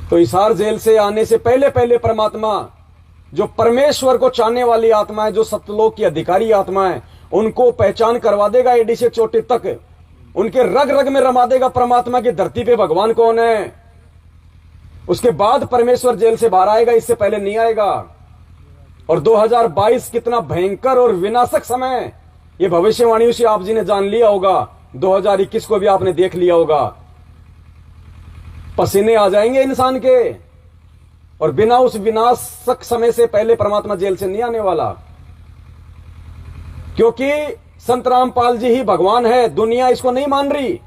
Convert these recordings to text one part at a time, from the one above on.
तो हिसार जेल से आने से पहले पहले परमात्मा, जो परमेश्वर को चाहने वाली आत्मा है, जो सत्यलोक की अधिकारी आत्मा है, उनको पहचान करवा देगा एडी से चोटी तक, उनके रग रग में रमा देगा परमात्मा की धरती पे भगवान कौन है। उसके बाद परमेश्वर जेल से बाहर आएगा, इससे पहले नहीं आएगा। और 2022 कितना भयंकर और विनाशक समय है, ये भविष्यवाणियों से आप जी ने जान लिया होगा। 2021 को भी आपने देख लिया होगा। पसीने आ जाएंगे इंसान के, और बिना उस विनाशक समय से पहले परमात्मा जेल से नहीं आने वाला, क्योंकि संत रामपाल जी ही भगवान है। दुनिया इसको नहीं मान रही,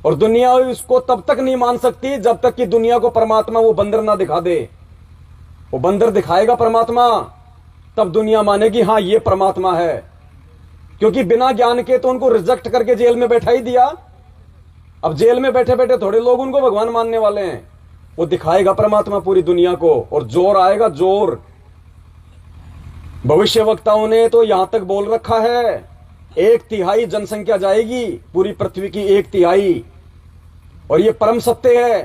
और दुनिया इसको तब तक नहीं मान सकती जब तक कि दुनिया को परमात्मा वो बंदर ना दिखा दे। वो बंदर दिखाएगा परमात्मा, तब दुनिया मानेगी हाँ ये परमात्मा है। क्योंकि बिना ज्ञान के तो उनको रिजेक्ट करके जेल में बैठा ही दिया। अब जेल में बैठे बैठे थोड़े लोग उनको भगवान मानने वाले हैं। वो दिखाएगा परमात्मा पूरी दुनिया को, और जोर आएगा, जोर। भविष्य वक्ताओं ने तो यहां तक बोल रखा है, 1/3 जनसंख्या जाएगी पूरी पृथ्वी की, 1/3। और ये परम सत्य है,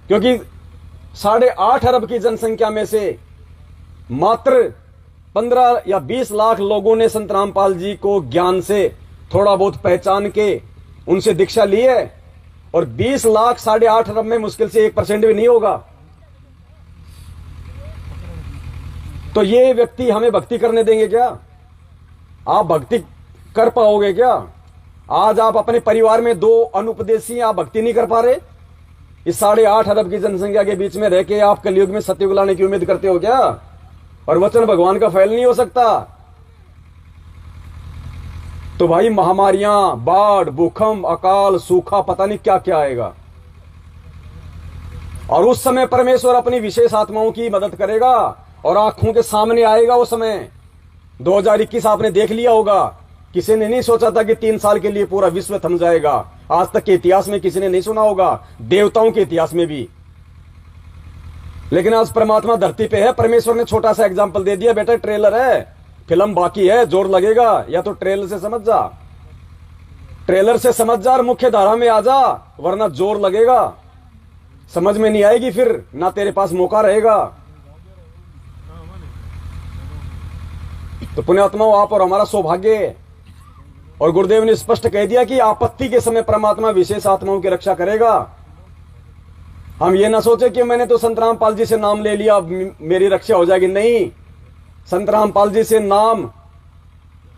क्योंकि 8.5 अरब की जनसंख्या में से मात्र 15 या 20 लाख लोगों ने संत रामपाल जी को ज्ञान से थोड़ा बहुत पहचान के उनसे दीक्षा ली है। और 20 लाख 8.5 अरब में मुश्किल से 1% भी नहीं होगा। तो ये व्यक्ति हमें भक्ति करने देंगे क्या? आप भक्ति कर पाओगे क्या? आज आप अपने परिवार में 2 अनुपदेशी, आप भक्ति नहीं कर पा रहे। इस 8.5 अरब की जनसंख्या के बीच में रह के आप कलयुग में सत्ययुग लाने की उम्मीद करते हो क्या? और वचन भगवान का फैल नहीं हो सकता। तो भाई महामारियां, बाढ़, भूकंप, अकाल, सूखा, पता नहीं क्या क्या आएगा। और उस समय परमेश्वर अपनी विशेष आत्माओं की मदद करेगा और आंखों के सामने आएगा वो समय। 2021 आपने देख लिया होगा। किसी ने नहीं सोचा था कि 3 साल के लिए पूरा विश्व थम जाएगा। आज तक के इतिहास में किसी ने नहीं सुना होगा, देवताओं के इतिहास में भी। लेकिन आज परमात्मा धरती पे है। परमेश्वर ने छोटा सा एग्जाम्पल दे दिया, बेटा ट्रेलर है, फिल्म बाकी है, जोर लगेगा। या तो ट्रेलर से समझ जा, ट्रेलर से समझ जा और मुख्य धारा में आ जा, वरना जोर लगेगा, समझ में नहीं आएगी, फिर ना तेरे पास मौका रहेगा। तो पुण्यात्माओं, आप और हमारा सौभाग्य है। और गुरुदेव ने स्पष्ट कह दिया कि आपत्ति के समय परमात्मा विशेष आत्माओं की रक्षा करेगा। हम ये ना सोचे कि मैंने तो संत रामपाल जी से नाम ले लिया, मेरी रक्षा हो जाएगी। नहीं, संत रामपाल जी से नाम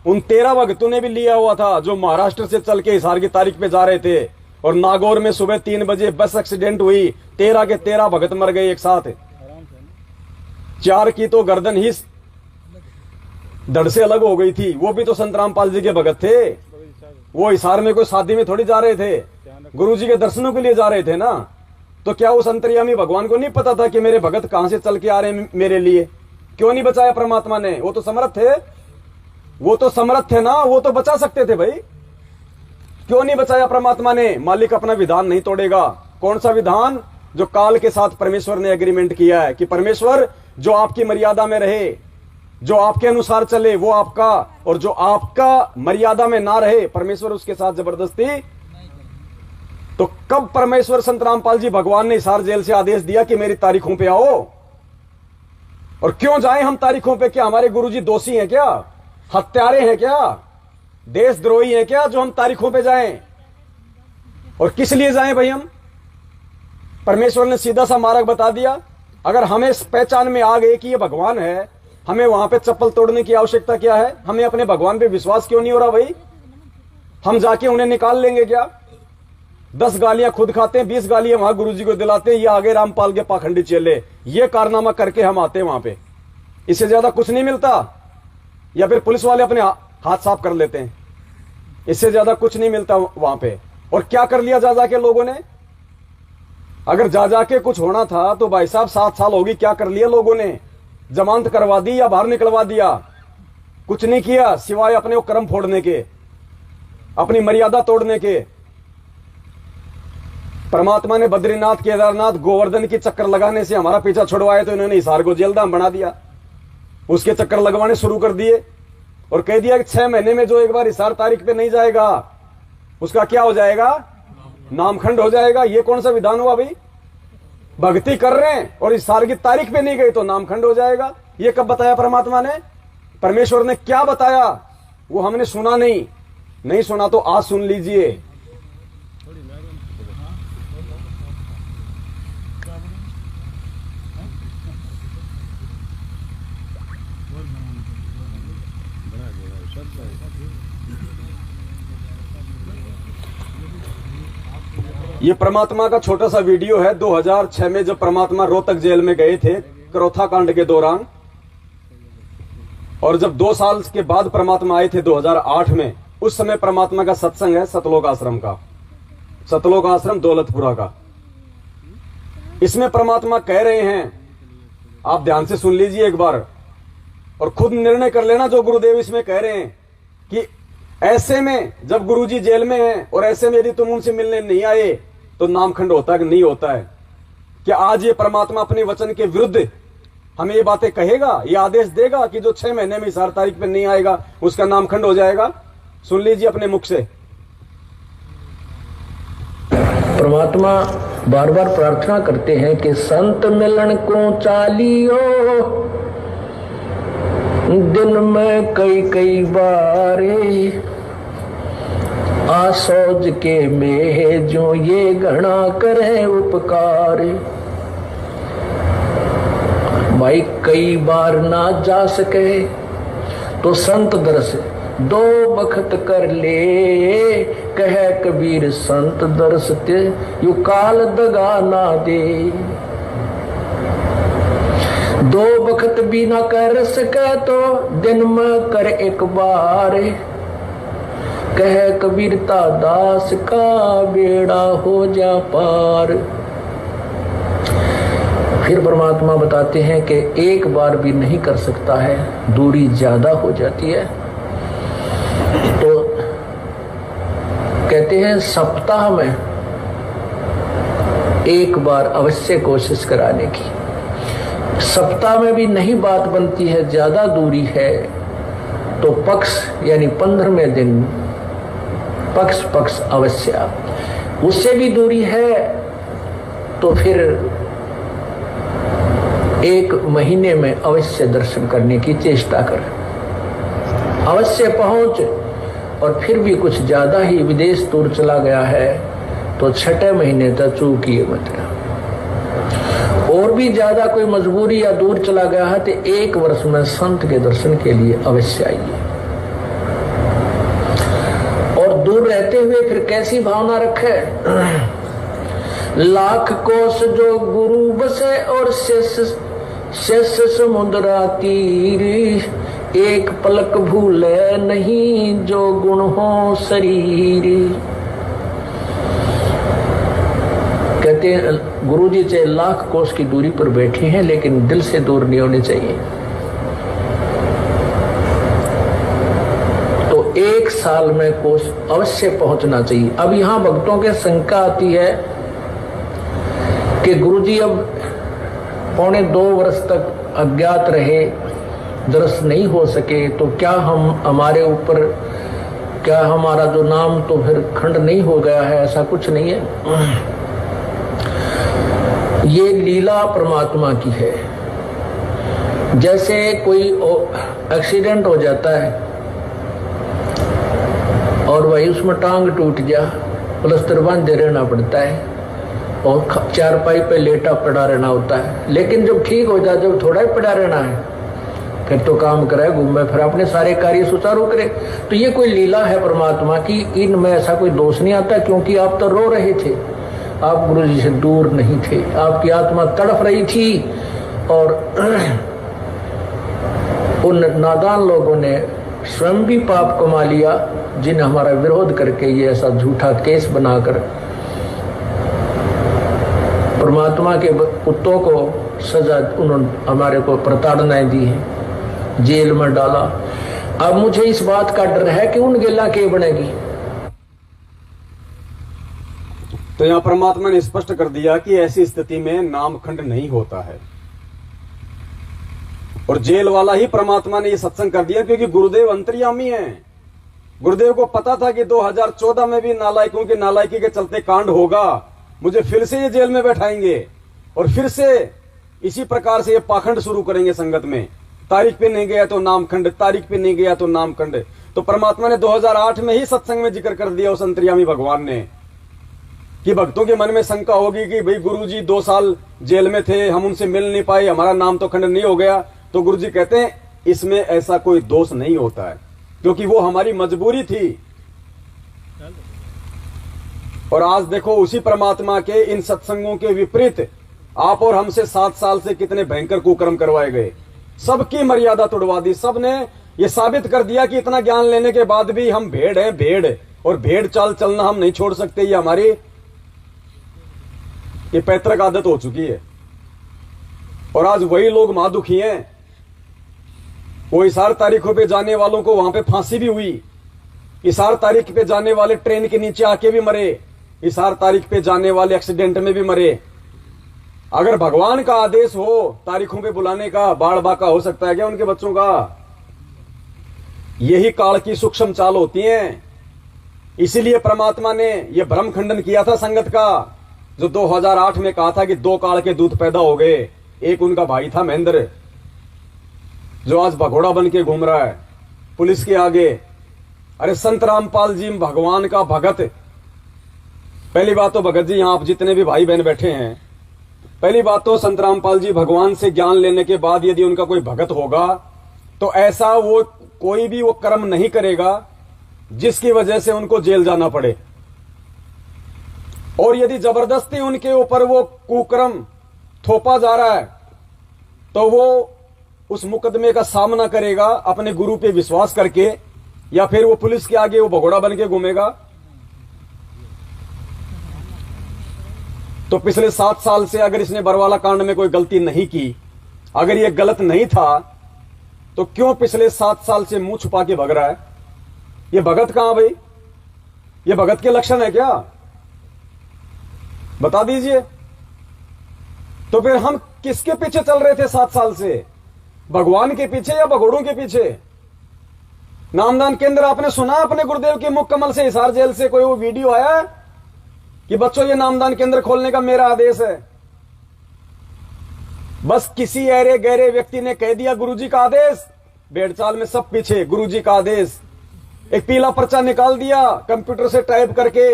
उन 13 भक्तों ने भी लिया हुआ था, जो महाराष्ट्र से चल के हिसार की तारीख पे जा रहे थे। और नागौर में सुबह 3 बजे बस एक्सीडेंट हुई, 13 के 13 भगत मर गए एक साथ। 4 की तो गर्दन ही धड़ से अलग हो गई थी। वो भी तो संत रामपाल जी के भगत थे। वो हिसार में कोई शादी में थोड़ी जा रहे थे, गुरु जी के दर्शनों के लिए जा रहे थे ना। तो क्या उस अंतर्यामी भगवान को नहीं पता था कि मेरे भगत कहां से चल के आ रहे हैं मेरे लिए? क्यों नहीं बचाया परमात्मा ने? वो तो समर्थ थे, वो तो समर्थ थे ना, वो तो बचा सकते थे भाई। क्यों नहीं बचाया परमात्मा ने? मालिक अपना विधान नहीं तोड़ेगा। कौन सा विधान? जो काल के साथ परमेश्वर ने एग्रीमेंट किया है कि परमेश्वर जो आपकी मर्यादा में रहे, जो आपके अनुसार चले वो आपका, और जो आपका मर्यादा में ना रहे परमेश्वर उसके साथ जबरदस्ती। तो कब परमेश्वर संत रामपाल जी भगवान ने हिसार जेल से आदेश दिया कि मेरी तारीखों पे आओ? और क्यों जाएं हम तारीखों पे? क्या हमारे गुरुजी दोषी हैं क्या? हत्यारे हैं क्या? देशद्रोही हैं क्या जो हम तारीखों पे जाएं? और किस लिए जाएं भाई हम? परमेश्वर ने सीधा सा मार्ग बता दिया। अगर हमें इस पहचान में आ गए कि ये भगवान है, हमें वहां पे चप्पल तोड़ने की आवश्यकता क्या है? हमें अपने भगवान पे विश्वास क्यों नहीं हो रहा भाई? हम जाके उन्हें निकाल लेंगे क्या? 10 गालियां खुद खाते हैं, 20 गालियां वहां गुरुजी को दिलाते हैं, ये आगे रामपाल के पाखंडी चेले, ये कारनामा करके हम आते हैं वहां पे। इससे ज्यादा कुछ नहीं मिलता। या फिर पुलिस वाले अपने हाथ साफ कर लेते हैं, इससे ज्यादा कुछ नहीं मिलता वहां पे। और क्या कर लिया जा जाके लोगों ने? अगर जा जाके कुछ होना था तो भाई साहब 7 साल होगी, क्या कर लिया लोगों ने? जमानत करवा दी या बाहर निकलवा दिया? कुछ नहीं किया सिवाय अपने वो कर्म फोड़ने के, अपनी मर्यादा तोड़ने के। परमात्मा ने बद्रीनाथ, केदारनाथ, गोवर्धन की चक्कर लगाने से हमारा पीछा छुड़वाया, तो इन्होंने हिसार को जेलधाम बना दिया। उसके चक्कर लगवाने शुरू कर दिए और कह दिया कि 6 महीने में जो एक बार हिसार तारीख पे नहीं जाएगा उसका क्या हो जाएगा? नामखंड हो जाएगा। ये कौन सा विधान हुआ भाई? भक्ति कर रहे हैं और इस साल की तारीख पे नहीं गई तो नामखंड हो जाएगा। ये कब बताया परमात्मा ने? परमेश्वर ने क्या बताया वो हमने सुना नहीं सुना तो आज सुन लीजिए। ये परमात्मा का छोटा सा वीडियो है। 2006 में जब परमात्मा रोहतक जेल में गए थे करोथा कांड के दौरान, और जब 2 साल के बाद परमात्मा आए थे 2008 में, उस समय परमात्मा का सत्संग है सतलोक आश्रम का, सतलोक आश्रम दौलतपुरा का। इसमें परमात्मा कह रहे हैं, आप ध्यान से सुन लीजिए एक बार और खुद निर्णय कर लेना जो गुरुदेव इसमें कह रहे हैं कि ऐसे में जब गुरुजी जेल में हैं और ऐसे में यदि तुम उनसे मिलने नहीं आए तो नामखंड होता है कि नहीं होता है? क्या आज ये परमात्मा अपने वचन के विरुद्ध हमें ये बातें कहेगा, ये आदेश देगा कि जो 6 महीने में इस 8 तारीख पे नहीं आएगा उसका नामखंड हो जाएगा? सुन लीजिए अपने मुख से। परमात्मा बार बार प्रार्थना करते हैं कि संत मिलन को चालियो, दिन में कई बारे आसोज के में जो ये घना करे उपकार। भाई कई बार ना जा सके तो संत दर्श 2 बखत कर ले, कह कबीर संत दर्श ते यू काल दगा ना दे। 2 बखत भी ना कर सके तो दिन में कर एक बार, कह कबीरता दास का बेड़ा हो जा पार। फिर परमात्मा बताते हैं कि एक बार भी नहीं कर सकता है, दूरी ज्यादा हो जाती है। तो कहते हैं सप्ताह में एक बार अवश्य कोशिश कराने की। सप्ताह में भी नहीं बात बनती है, ज्यादा दूरी है, तो पक्ष यानी 15वें दिन पक्ष अवश्य। उससे भी दूरी है तो फिर 1 महीने में अवश्य दर्शन करने की चेष्टा कर, अवश्य पहुंच। और फिर भी कुछ ज्यादा ही विदेश दूर चला गया है तो 6 महीने तक चूकिए मत। और भी ज्यादा कोई मजबूरी या दूर चला गया है तो 1 वर्ष में संत के दर्शन के लिए अवश्य आइए। और दूर रहते हुए फिर कैसी भावना रखे? लाख कोस जो गुरु बसे और शेष समुद्रा तीर, एक पलक भूले नहीं जो गुण हो शरीर। कहते हैं गुरुजी चाहे लाख कोस की दूरी पर बैठे हैं लेकिन दिल से दूर नहीं होने चाहिए। तो 1 साल में कोस अवश्य पहुंचना चाहिए। अब यहां भक्तों के शंका आती है कि गुरुजी अब 1.25 वर्ष तक अज्ञात रहे, दर्शन नहीं हो सके, तो क्या हमारे ऊपर क्या हमारा जो नाम तो फिर खंड नहीं हो गया है? ऐसा कुछ नहीं है। ये लीला परमात्मा की है। जैसे कोई एक्सीडेंट हो जाता है और वही उसमें टांग टूट गया, प्लास्टर बांधे रहना पड़ता है और चारपाई पे लेटा पड़ा रहना होता है। लेकिन जब ठीक हो जाए, जब थोड़ा ही पड़ा रहना है, फिर तो काम करे, घूमे, फिर अपने सारे कार्य सुचारू करे। तो ये कोई लीला है परमात्मा की, इनमें ऐसा कोई दोष नहीं आता। क्योंकि आप तो रो रहे थे, आप गुरु जी से दूर नहीं थे, आपकी आत्मा तड़फ रही थी और उन नादान लोगों ने स्वयं भी पाप कमा लिया जिन्हें हमारा विरोध करके ये ऐसा झूठा केस बनाकर परमात्मा के कुत्तों को सजा उन्होंने हमारे को प्रताड़नाएं दी है, जेल में डाला। अब मुझे इस बात का डर है कि उन गिला के बनेगी। तो यहां परमात्मा ने स्पष्ट कर दिया कि ऐसी स्थिति में नामखंड नहीं होता है। और जेल वाला ही परमात्मा ने यह सत्संग कर दिया क्योंकि गुरुदेव अंतर्यामी हैं। गुरुदेव को पता था कि 2014 में भी नालायकों की नालायकी के चलते कांड होगा, मुझे फिर से ये जेल में बैठाएंगे। और फिर से इसी प्रकार से ये पाखंड शुरू करेंगे संगत में। तारीख पे नहीं गया तो नामखंड, तारीख पे नहीं गया तो नामखंड। तो परमात्मा ने 2008 में ही सत्संग में जिक्र कर दिया उस अंतर्यामी भगवान ने कि भक्तों के मन में शंका होगी कि भाई गुरुजी 2 साल जेल में थे, हम उनसे मिल नहीं पाए, हमारा नाम तो खंड नहीं हो गया। तो गुरुजी कहते हैं इसमें ऐसा कोई दोष नहीं होता है, क्योंकि वो हमारी मजबूरी थी। और आज देखो उसी परमात्मा के इन सत्संगों के विपरीत आप और हमसे 7 साल से कितने भयंकर कुकर्म करवाए गए, सबकी मर्यादा तोड़वा दी। सबने ये साबित कर दिया कि इतना ज्ञान लेने के बाद भी हम भेड़ हैं, भेड़, और भेड़ चाल चलना हम नहीं छोड़ सकते। ये हमारी ये पैतृक आदत हो चुकी है। और आज वही लोग महादुखी हैं। वो इशार तारीखों पे जाने वालों को वहां पे फांसी भी हुई, इशार तारीख पे जाने वाले ट्रेन के नीचे आके भी मरे, इशार तारीख पे जाने वाले एक्सीडेंट में भी मरे। अगर भगवान का आदेश हो तारीखों पे बुलाने का, बाढ़ बाका हो सकता है क्या उनके बच्चों का? यही काल की सूक्ष्म चाल होती है। इसीलिए परमात्मा ने यह भ्रम खंडन किया था संगत का, जो 2008 में कहा था कि 2 काल के दूत पैदा हो गए। एक उनका भाई था महेंद्र, जो आज भगोड़ा बन के घूम रहा है पुलिस के आगे। अरे संत रामपाल जी भगवान का भगत। पहली बात तो भगत जी, यहां आप जितने भी भाई बहन बैठे हैं, पहली बात तो संत रामपाल जी भगवान से ज्ञान लेने के बाद यदि उनका कोई भगत होगा तो ऐसा वो कोई भी वो कर्म नहीं करेगा जिसकी वजह से उनको जेल जाना पड़े। और यदि जबरदस्ती उनके ऊपर वो कुकर्म थोपा जा रहा है तो वो उस मुकदमे का सामना करेगा अपने गुरु पे विश्वास करके, या फिर वो पुलिस के आगे वो भगोड़ा बन के घूमेगा। तो पिछले 7 साल से अगर इसने बरवाला कांड में कोई गलती नहीं की, अगर ये गलत नहीं था, तो क्यों पिछले 7 साल से मुंह छुपा के भग रहा है? ये भगत कहां भाई? ये भगत के लक्षण है क्या? बता दीजिए। तो फिर हम किसके पीछे चल रहे थे 7 साल से? भगवान के पीछे या भगोड़ों के पीछे? नामदान केंद्र आपने सुना अपने गुरुदेव के मुख कमल से, हिसार जेल से कोई वो वीडियो आया कि बच्चों ये नामदान केंद्र खोलने का मेरा आदेश है? बस किसी ऐरे गहरे व्यक्ति ने कह दिया गुरुजी का आदेश, भेड़चाल में सब पीछे, गुरुजी का आदेश। एक पीला पर्चा निकाल दिया कंप्यूटर से टाइप करके,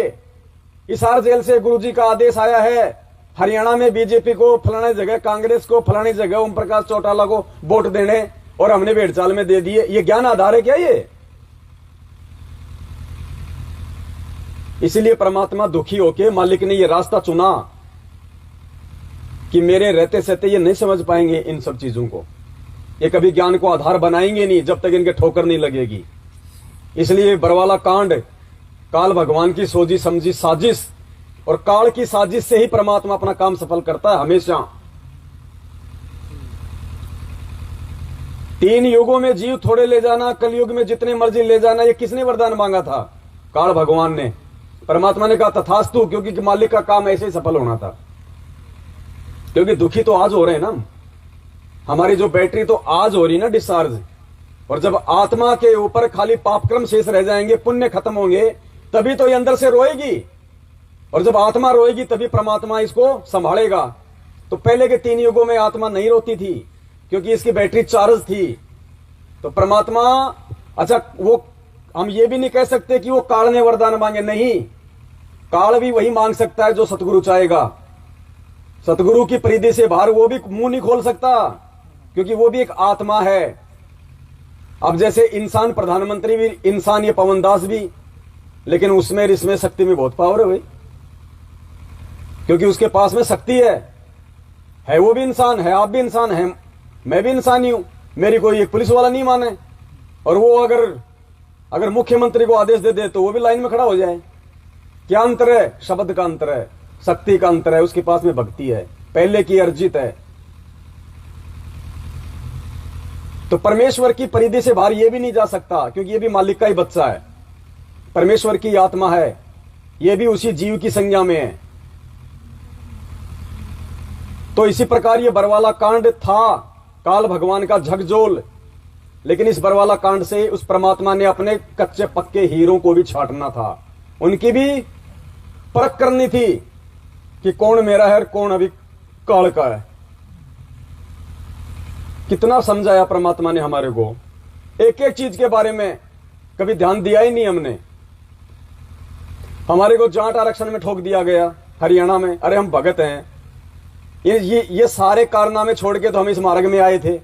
हिसार जेल से गुरुजी का आदेश आया है, हरियाणा में बीजेपी को फलाने जगह, कांग्रेस को फलानी जगह, ओम प्रकाश चौटाला को वोट देने, और हमने भेड़चाल में दे दिए। ये ज्ञान आधार है क्या ये? इसलिए परमात्मा दुखी होके, मालिक ने ये रास्ता चुना कि मेरे रहते सहते ये नहीं समझ पाएंगे इन सब चीजों को, ये कभी ज्ञान को आधार बनाएंगे नहीं जब तक इनके ठोकर नहीं लगेगी। इसलिए बरवाला कांड काल भगवान की सोची समझी साजिश, और काल की साजिश से ही परमात्मा अपना काम सफल करता है हमेशा। 3 युगों में जीव थोड़े ले जाना, कलयुग में जितने मर्जी ले जाना, ये किसने वरदान मांगा था? काल भगवान ने। परमात्मा ने कहा तथास्तु, क्योंकि मालिक का काम ऐसे ही सफल होना था। क्योंकि दुखी तो आज हो रहे हैं ना, हमारी जो बैटरी तो आज हो रही ना डिस्चार्ज, और जब आत्मा के ऊपर खाली पापक्रम शेष रह जाएंगे, पुण्य खत्म होंगे, तभी तो ये अंदर से रोएगी, और जब आत्मा रोएगी तभी परमात्मा इसको संभालेगा। तो पहले के 3 युगों में आत्मा नहीं रोती थी क्योंकि इसकी बैटरी चार्ज थी। तो परमात्मा, अच्छा वो हम ये भी नहीं कह सकते कि वो काल ने वरदान मांगे, नहीं, काल भी वही मांग सकता है जो सतगुरु चाहेगा। सतगुरु की परिधि से बाहर वो भी मुंह नहीं खोल सकता, क्योंकि वो भी एक आत्मा है। अब जैसे इंसान प्रधानमंत्री भी इंसान, ये पवन दास भी, लेकिन उसमें इसमें शक्ति में बहुत पावर है भाई, क्योंकि उसके पास में शक्ति है। वो भी इंसान है, आप भी इंसान है, मैं भी इंसान ही हूं। मेरी कोई एक पुलिस वाला नहीं माने, और वो अगर मुख्यमंत्री को आदेश दे दे तो वो भी लाइन में खड़ा हो जाए। क्या अंतर है? शब्द का अंतर है, शक्ति का अंतर है, उसके पास में भक्ति है, पहले की अर्जित है। तो परमेश्वर की परिधि से बाहर ये भी नहीं जा सकता, क्योंकि ये भी मालिक का ही बच्चा है, परमेश्वर की आत्मा है, ये भी उसी जीव की संज्ञा में है। तो इसी प्रकार ये बरवाला कांड था काल भगवान का झकझोल, लेकिन इस बरवाला कांड से उस परमात्मा ने अपने कच्चे पक्के हीरों को भी छांटना था, उनकी भी परख करनी थी कि कौन मेरा है और कौन अभी काल का है। कितना समझाया परमात्मा ने हमारे को, एक एक चीज के बारे में कभी ध्यान दिया ही नहीं हमने। हमारे को जाट आरक्षण में ठोक दिया गया हरियाणा में, अरे हम भगत हैं। ये सारे कारनामे छोड़ के तो हम इस मार्ग में आए थे,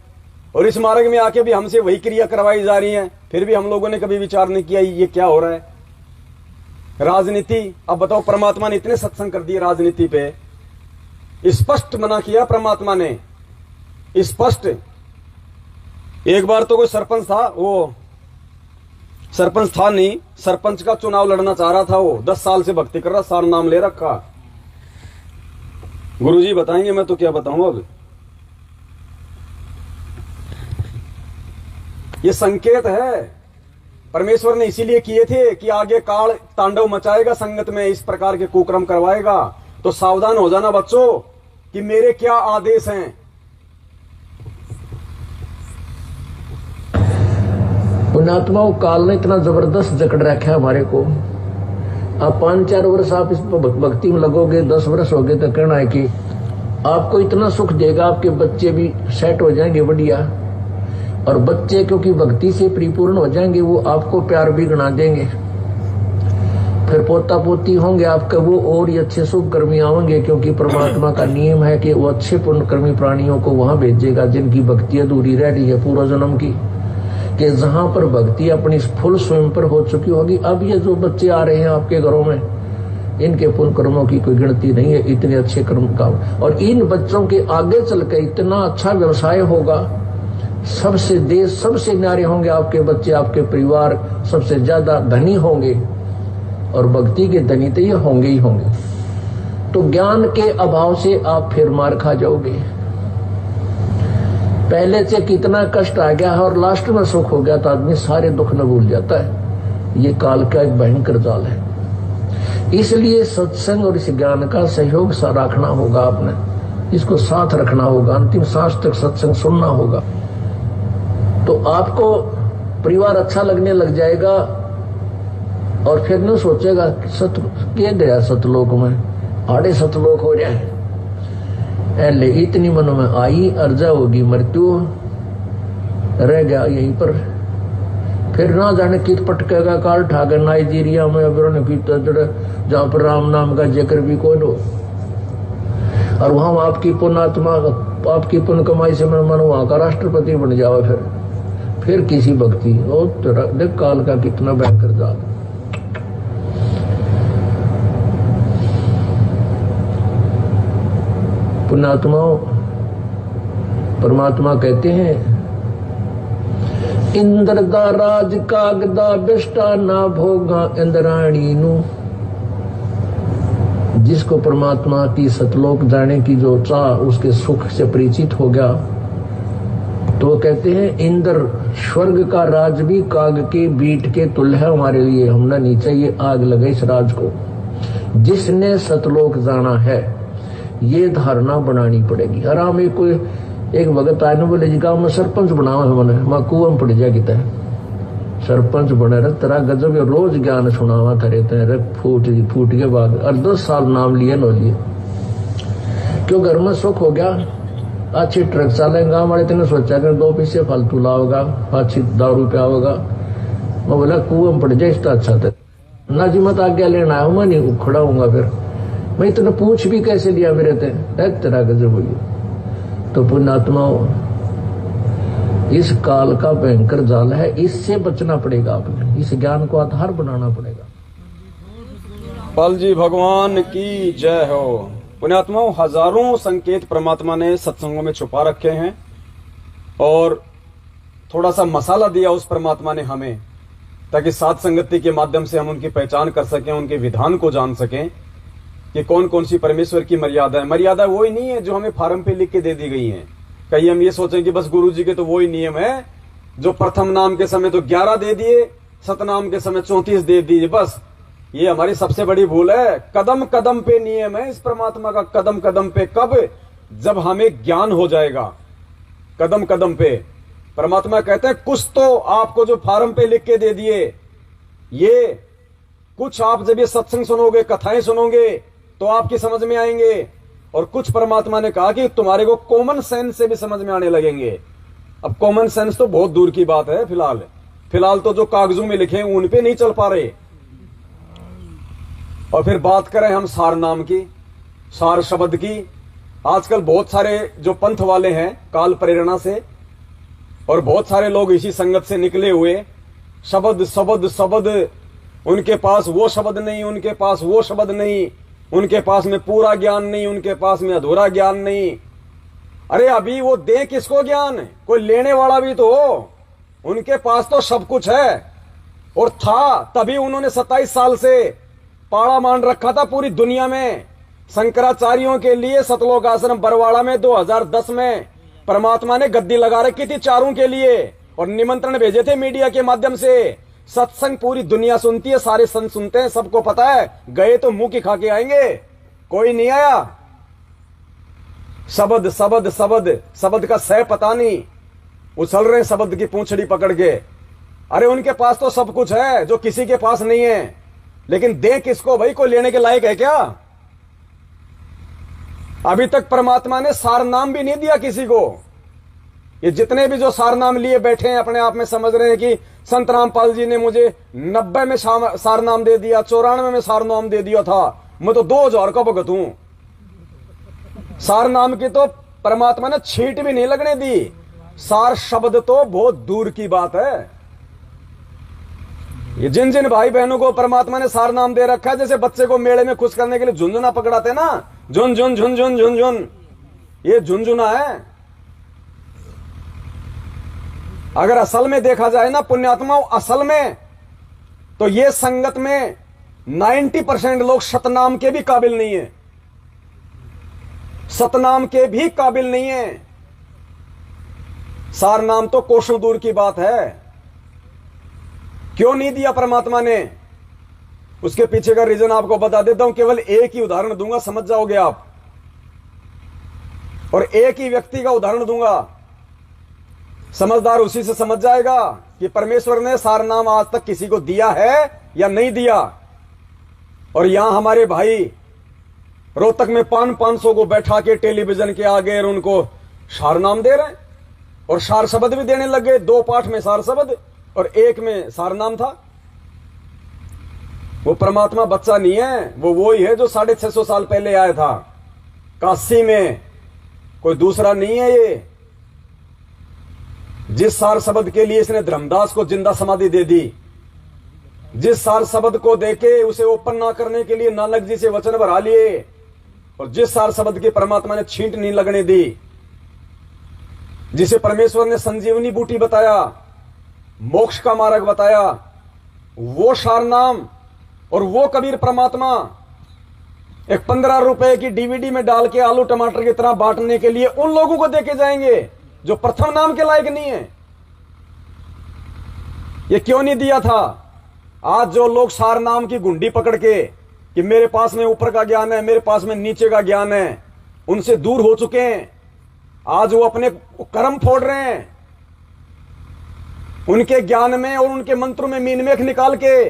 और इस मार्ग में आके भी हमसे वही क्रिया करवाई जा रही है। फिर भी हम लोगों ने कभी विचार नहीं किया ये क्या हो रहा है। राजनीति, अब बताओ, परमात्मा ने इतने सत्संग कर दिए राजनीति पे, स्पष्ट मना किया परमात्मा ने, स्पष्ट। एक बार तो कोई सरपंच था, वो सरपंच था नहीं, सरपंच का चुनाव लड़ना चाह रहा था, वो 10 साल से भक्ति कर रहा, सारा नाम ले रखा। गुरुजी बताएंगे, मैं तो क्या बताऊं अब। ये संकेत है, परमेश्वर ने इसीलिए किए थे कि आगे काल तांडव मचाएगा, संगत में इस प्रकार के कुक्रम करवाएगा, तो सावधान हो जाना बच्चों कि मेरे क्या आदेश हैं। पुण्यात्माओं, काल ने इतना जबरदस्त जकड़ रखा है हमारे को। आप 5-4 वर्ष आप इस भक्ति में लगोगे, 10 वर्ष हो गए तो कहना है कि आपको इतना सुख देगा, आपके बच्चे भी सेट हो जाएंगे बढ़िया, और बच्चे क्योंकि भक्ति से परिपूर्ण हो जाएंगे, वो आपको प्यार भी गणा देंगे। फिर पोता पोती होंगे आपके, वो और ही अच्छे शुभ कर्मी आवेंगे, क्योंकि परमात्मा का नियम है कि वो अच्छे पुण्यकर्मी प्राणियों को वहां भेजेगा जिनकी भक्ति अधूरी रह रही है पूर्व जन्म की, कि जहां पर भक्ति अपनी फुल स्वयं पर हो चुकी होगी। अब ये जो बच्चे आ रहे हैं आपके घरों में, इनके पुण्य कर्मों की कोई गिनती नहीं है, इतने अच्छे कर्म का। और इन बच्चों के आगे चल के इतना अच्छा व्यवसाय होगा, सबसे देश सबसे न्यारे होंगे आपके बच्चे, आपके परिवार सबसे ज्यादा धनी होंगे, और भक्ति के धनी तो ये होंगे ही होंगे। तो ज्ञान के अभाव से आप फिर मार खा जाओगे। पहले से कितना कष्ट आ गया है और लास्ट में सुख हो गया तो आदमी सारे दुख न भूल जाता है। ये काल का एक भयंकर जाल है। इसलिए सत्संग और इस ज्ञान का सहयोग रखना होगा, आपने इसको साथ रखना होगा, अंतिम सांस तक सत्संग सुनना होगा, तो आपको परिवार अच्छा लगने लग जाएगा। और फिर न सोचेगा सत के गया सतलोक में, आड़े सतलोक हो जाए, ऐले इतनी मन में आई अर्जा होगी मृत्यु, रह गया यहीं पर। फिर ना जाने कित पटकेगा काल ठाकर नाइजीरिया में, जहां पर राम नाम का जिक्र भी कौन हो, और वहां आपकी पुण्यात्मा, आपकी पुण्य कमाई से मन वहां का राष्ट्रपति बन जाओ। फिर किसी भक्ति, और देख काल का कितना भयंकर जाल। पुण्यात्माओं, परमात्मा कहते हैं, इंद्र दा राज कागदा बिष्टा ना भोगा इंद्राणी नु। जिसको परमात्मा की सतलोक जाने की जो चाह, उसके सुख से परिचित हो गया, तो वो कहते हैं इंद्र स्वर्ग का राज भी काग के बीट के तुल्य है हमारे लिए, हमने नहीं चाहिए आग लगे इस राज को। जिसने सतलोक जाना है ये धारणा बनानी पड़ेगी। आराम एक कोई एक भगत आए न बोले जी गाँव में सरपंच बनावा है, मैंने मैं कुआं में पड़ जा किता सरपंच बने रहे, तेरा गजब रोज ज्ञान सुनावा था रहते हैं, फूट के बाद, और 10 साल नाम लिए न लिए, क्यों घर में सुख हो गया, अच्छी ट्रक चलेगा। गाँव वाले तेने सोचा कर 2 पैसे फालतू लाओगा, अच्छी दारू पे आओगा। मैं बोला कुआं में पड़ जाए इसका अच्छा था ना जी, मत आज्ञा लेना आया, मैं नहीं खड़ा हूंगा। फिर मैं इतना पूछ भी कैसे लिया मेरे तेरा गजब हुई। तो पुण्यात्माओं, इस काल का भयंकर जाल है, इससे बचना पड़ेगा, आपने इस ज्ञान को आधार बनाना पड़ेगा। पाल जी भगवान की जय हो। पुण्यात्माओं, हजारों संकेत परमात्मा ने सत्संगों में छुपा रखे हैं, और थोड़ा सा मसाला दिया उस परमात्मा ने हमें, ताकि साथ संगति के माध्यम से हम उनकी पहचान कर सकें, उनके विधान को जान सकें कि कौन कौन सी परमेश्वर की मर्यादा है। मर्यादा वो ही नहीं है जो हमें फार्म पे लिख के दे दी गई है। कहीं हम ये सोचें कि बस गुरु जी के तो वो ही नियम है जो प्रथम नाम के समय तो 11 दे दिए, सतनाम के समय 34 दे दिए, बस। ये हमारी सबसे बड़ी भूल है। कदम कदम पे नियम है इस परमात्मा का, कदम कदम पे। कब? जब हमें ज्ञान हो जाएगा। कदम कदम पे परमात्मा कहते हैं कुछ तो आपको जो फार्म पे लिख के दे दिए, ये कुछ आप जब ये सत्संग सुनोगे, कथाएं सुनोगे, तो आपकी समझ में आएंगे, और कुछ परमात्मा ने कहा कि तुम्हारे को कॉमन सेंस से भी समझ में आने लगेंगे। अब कॉमन सेंस तो बहुत दूर की बात है, फिलहाल तो जो कागजों में लिखे उन पे नहीं चल पा रहे। और फिर बात करें हम सार नाम की, सार शब्द की। आजकल बहुत सारे जो पंथ वाले हैं काल प्रेरणा से, और बहुत सारे लोग इसी संगत से निकले हुए, शब्द शब्द शब्द, उनके पास वो शब्द नहीं, उनके पास वो शब्द नहीं, उनके पास में पूरा ज्ञान नहीं, उनके पास में अधूरा ज्ञान नहीं। अरे अभी वो दे किसको ज्ञान, कोई लेने वाला भी तो हो। उनके पास तो सब कुछ है और था, तभी उन्होंने 27 साल से पाड़ा मान रखा था पूरी दुनिया में। शंकराचार्यों के लिए सतलोक आश्रम बरवाड़ा में 2010 में परमात्मा ने गद्दी लगा रखी थी चारों के लिए, और निमंत्रण भेजे थे मीडिया के माध्यम से। सत्संग पूरी दुनिया सुनती है, सारे संत सुनते हैं, सबको पता है। गए तो मुंह की खा के आएंगे, कोई नहीं आया। शब्द शब्द शब्द, शब्द का सह पता नहीं, उछल रहे शब्द की पूंछड़ी पकड़ के। अरे उनके पास तो सब कुछ है जो किसी के पास नहीं है, लेकिन दे किसको भाई, कोई लेने के लायक है क्या? अभी तक परमात्मा ने सार नाम भी नहीं दिया किसी को। ये जितने भी जो सार नाम लिए बैठे हैं, अपने आप में समझ रहे हैं कि संत रामपाल जी ने मुझे 90 में सार नाम दे दिया, 94 में सार नाम दे दिया था, मैं तो 2000 का भगत हूं। सार नाम की तो परमात्मा ने छींट भी नहीं लगने दी। सार शब्द तो बहुत दूर की बात है। ये जिन जिन भाई बहनों को परमात्मा ने सार नाम दे रखा है, जैसे बच्चे को मेले में खुश करने के लिए झुंझुना पकड़ाते ना, झुन झुन झुन झुन झुन झुन, ये झुंझुना है। अगर असल में देखा जाए ना पुण्यात्मा, असल में तो ये संगत में 90% लोग सतनाम के भी काबिल नहीं है, सतनाम के भी काबिल नहीं है। सार नाम तो कोसों दूर की बात है। क्यों नहीं दिया परमात्मा ने, उसके पीछे का रीजन आपको बता देता हूं। केवल एक ही उदाहरण दूंगा, समझ जाओगे आप, और एक ही व्यक्ति का उदाहरण दूंगा, समझदार उसी से समझ जाएगा कि परमेश्वर ने सार नाम आज तक किसी को दिया है या नहीं दिया। और यहां हमारे भाई रोहतक में 500 को बैठा के टेलीविजन के आगे और उनको सार नाम दे रहे हैं, और सार शब्द भी देने लगे। 2 पाठ में सार शब्द और 1 में सार नाम था। वो परमात्मा बच्चा नहीं है, वो ही है जो 650 साल पहले आया था काशी में, कोई दूसरा नहीं है ये। जिस सार शब्द के लिए इसने धर्मदास को जिंदा समाधि दे दी, जिस सार शब्द को देके उसे ओपन ना करने के लिए नानक जी से वचन भरा लिए, और जिस सार शब्द की परमात्मा ने छींट नहीं लगने दी, जिसे परमेश्वर ने संजीवनी बूटी बताया, मोक्ष का मार्ग बताया, वो सार नाम और वो कबीर परमात्मा एक 15 रुपए की डीवीडी में डाल के आलू टमाटर की तरह बांटने के लिए उन लोगों को देके जाएंगे जो प्रथम नाम के लायक नहीं है। ये क्यों नहीं दिया था? आज जो लोग सार नाम की गुंडी पकड़ के कि मेरे पास में ऊपर का ज्ञान है, मेरे पास में नीचे का ज्ञान है, उनसे दूर हो चुके हैं। आज वो अपने कर्म फोड़ रहे हैं, उनके ज्ञान में और उनके मंत्रों में मीनमेख निकाल के।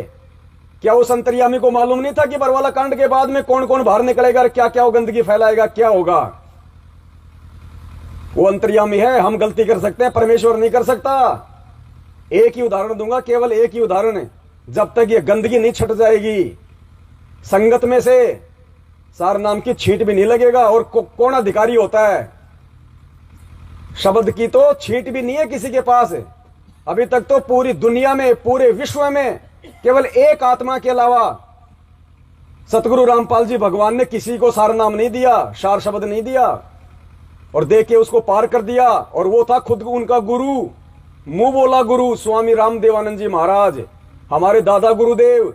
क्या उस अंतर्यामी को मालूम नहीं था कि बरवाला कांड के बाद में कौन कौन बाहर निकलेगा, क्या क्या वो गंदगी फैलाएगा, क्या होगा? वो अंतर्यामी है, हम गलती कर सकते हैं, परमेश्वर नहीं कर सकता। एक ही उदाहरण दूंगा, केवल एक ही उदाहरण। जब तक ये गंदगी नहीं छट जाएगी संगत में से, सार नाम की छींट भी नहीं लगेगा। और कौन अधिकारी होता है? शब्द की तो छींट भी नहीं है किसी के पास। अभी तक तो पूरी दुनिया में, पूरे विश्व में केवल एक आत्मा के अलावा सतगुरु रामपाल जी भगवान ने किसी को सार नाम नहीं दिया, सार शब्द नहीं दिया, और दे के उसको पार कर दिया। और वो था खुद उनका गुरु, मुंह बोला गुरु स्वामी रामदेवानंद जी महाराज, हमारे दादा गुरुदेव,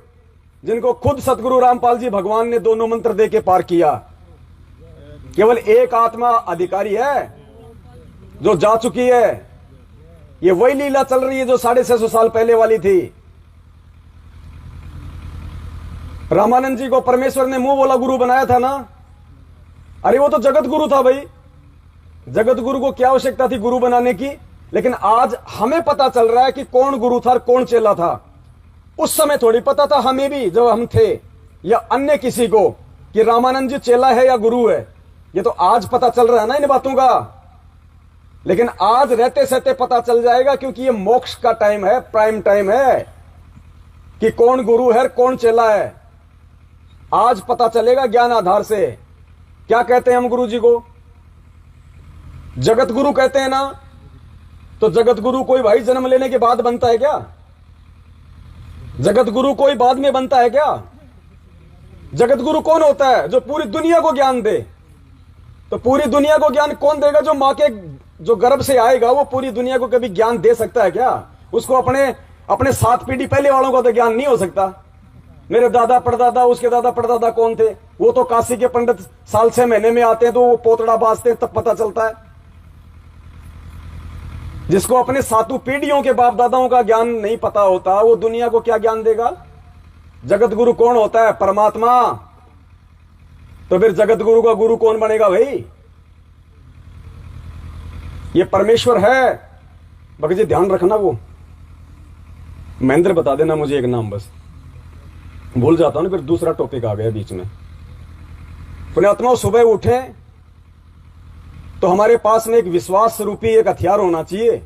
जिनको खुद सतगुरु रामपाल जी भगवान ने दोनों मंत्र दे के पार किया। केवल एक आत्मा अधिकारी है जो जा चुकी है। ये वही लीला चल रही है जो 650 साल पहले वाली थी। रामानंद जी को परमेश्वर ने मुंह बोला गुरु बनाया था ना। अरे वो तो जगत गुरु था भाई, जगत गुरु को क्या आवश्यकता थी गुरु बनाने की? लेकिन आज हमें पता चल रहा है कि कौन गुरु था और कौन चेला था। उस समय थोड़ी पता था हमें भी जब हम थे, या अन्य किसी को, कि रामानंद जी चेला है या गुरु है। ये तो आज पता चल रहा है ना इन बातों का, लेकिन आज रहते सहते पता चल जाएगा, क्योंकि ये मोक्ष का टाइम है, प्राइम टाइम है कि कौन गुरु है कौन चेला है। आज पता चलेगा ज्ञान आधार से। क्या कहते हैं हम गुरु जी को? जगत गुरु कहते हैं ना। तो जगत गुरु कोई भाई जन्म लेने के बाद बनता है क्या? जगत गुरु कोई बाद में बनता है क्या? जगत गुरु कौन होता है? जो पूरी दुनिया को ज्ञान दे। तो पूरी दुनिया को ज्ञान कौन देगा? जो मां के जो गर्भ से आएगा वो पूरी दुनिया को कभी ज्ञान दे सकता है क्या? उसको अपने 7 पीढ़ी पहले वालों का तो ज्ञान नहीं हो सकता। मेरे दादा परदादा, उसके दादा परदादा कौन थे? वो तो काशी के पंडित साल 6 महीने में आते हैं, तो वो पोतड़ा बाजते हैं, तब पता चलता है। जिसको अपने 7 पीढ़ियों के बाप दादाओं का ज्ञान नहीं पता होता, वो दुनिया को क्या ज्ञान देगा? जगत गुरु कौन होता है? परमात्मा। तो फिर जगत गुरु का गुरु कौन बनेगा भाई? ये परमेश्वर है। भगत जी ध्यान रखना, वो महेंद्र बता देना मुझे एक नाम, बस भूल जाता हूं ना, फिर दूसरा टॉपिक आ गया बीच में। पुण्यात्मा, सुबह उठे तो हमारे पास में एक विश्वास रूपी एक हथियार होना चाहिए।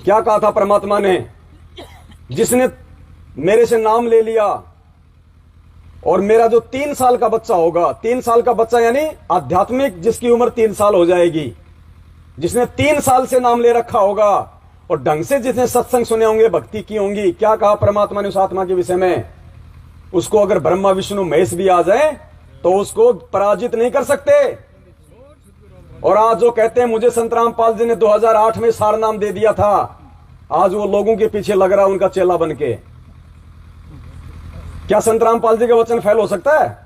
क्या कहा था परमात्मा ने? जिसने मेरे से नाम ले लिया, और मेरा जो 3 साल का बच्चा होगा, 3 साल का बच्चा यानी आध्यात्मिक, जिसकी उम्र 3 साल हो जाएगी, जिसने 3 साल से नाम ले रखा होगा और ढंग से जिसने सत्संग सुने होंगे, भक्ति की होंगी, क्या कहा परमात्मा ने उस आत्मा के विषय में? उसको अगर ब्रह्मा विष्णु महेश भी आ जाए तो उसको पराजित नहीं कर सकते। और आज जो कहते हैं मुझे संत रामपाल जी ने 2008 में सार नाम दे दिया था, आज वो लोगों के पीछे लग रहा है उनका चेला बन के। क्या संत रामपाल जी का वचन फेल हो सकता है?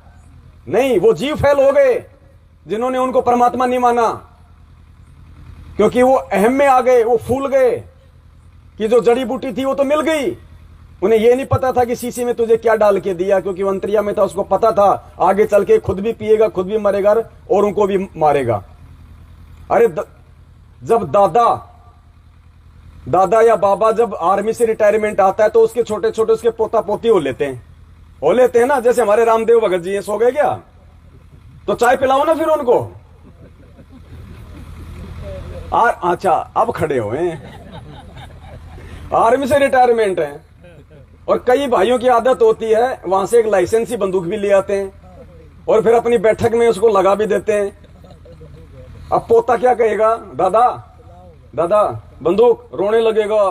नहीं, वो जीव फेल हो गए जिन्होंने उनको परमात्मा नहीं माना, क्योंकि वो अहम में आ गए, वो फूल गए कि जो जड़ी बूटी थी वो तो मिल गई। उन्हें यह नहीं पता था कि शीशी में तुझे क्या डाल के दिया, क्योंकि वो अंतरिया में था, उसको पता था आगे चल के खुद भी पिएगा, खुद भी मरेगा और उनको भी मारेगा। अरे जब दादा या बाबा जब आर्मी से रिटायरमेंट आता है तो उसके छोटे छोटे उसके पोता पोती हो लेते हैं ना। जैसे हमारे रामदेव भगत जी सो गए क्या? तो चाय पिलाओ ना फिर उनको। अच्छा, अब खड़े हुए हैं, आर्मी से रिटायरमेंट है। और कई भाइयों की आदत होती है वहां से एक लाइसेंसी बंदूक भी ले आते हैं और फिर अपनी बैठक में उसको लगा भी देते हैं। अब पोता क्या कहेगा? दादा बंदूक, रोने लगेगा।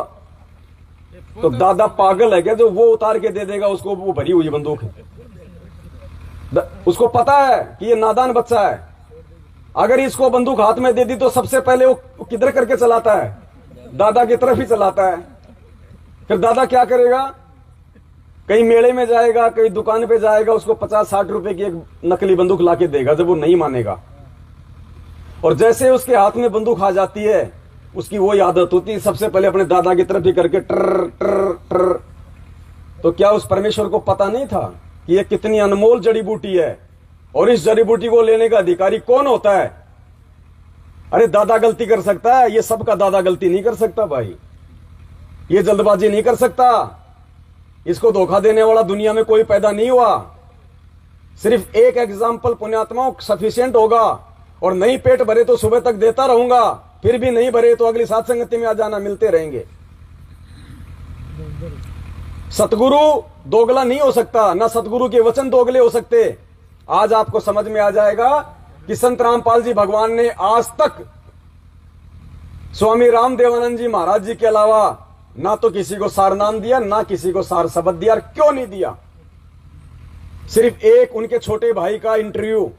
तो दादा पागल है क्या जो वो उतार के दे देगा उसको? वो भरी हुई बंदूक है, उसको पता है कि ये नादान बच्चा है। अगर इसको बंदूक हाथ में दे दी तो सबसे पहले वो किधर करके चलाता है? दादा की तरफ ही चलाता है। फिर दादा क्या करेगा? कहीं मेले में जाएगा, कहीं दुकान पे जाएगा, उसको 50-60 रुपए की एक नकली बंदूक लाके देगा जब वो नहीं मानेगा। और जैसे उसके हाथ में बंदूक आ जाती है, उसकी वो आदत होती है सबसे पहले अपने दादा की तरफ ही करके टर टर टर। तो क्या उस परमेश्वर को पता नहीं था कि ये कितनी अनमोल जड़ी बूटी है और इस जड़ी बूटी को लेने का अधिकारी कौन होता है? अरे दादा गलती कर सकता है, ये सबका दादा गलती नहीं कर सकता भाई, ये जल्दबाजी नहीं कर सकता। इसको धोखा देने वाला दुनिया में कोई पैदा नहीं हुआ। सिर्फ एक एग्जाम्पल पुण्यात्माओं सफिशिएंट होगा। और नहीं पेट भरे तो सुबह तक देता रहूंगा, फिर भी नहीं भरे तो अगली साथ संगति में आ जाना, मिलते रहेंगे। सतगुरु दोगला नहीं हो सकता, ना सतगुरु के वचन दोगले हो सकते। आज आपको समझ में आ जाएगा कि संत रामपाल जी भगवान ने आज तक स्वामी रामदेवानंद जी महाराज जी के अलावा ना तो किसी को सार नाम दिया, ना किसी को सार शब्द दिया। और क्यों नहीं दिया? सिर्फ एक उनके छोटे भाई का इंटरव्यू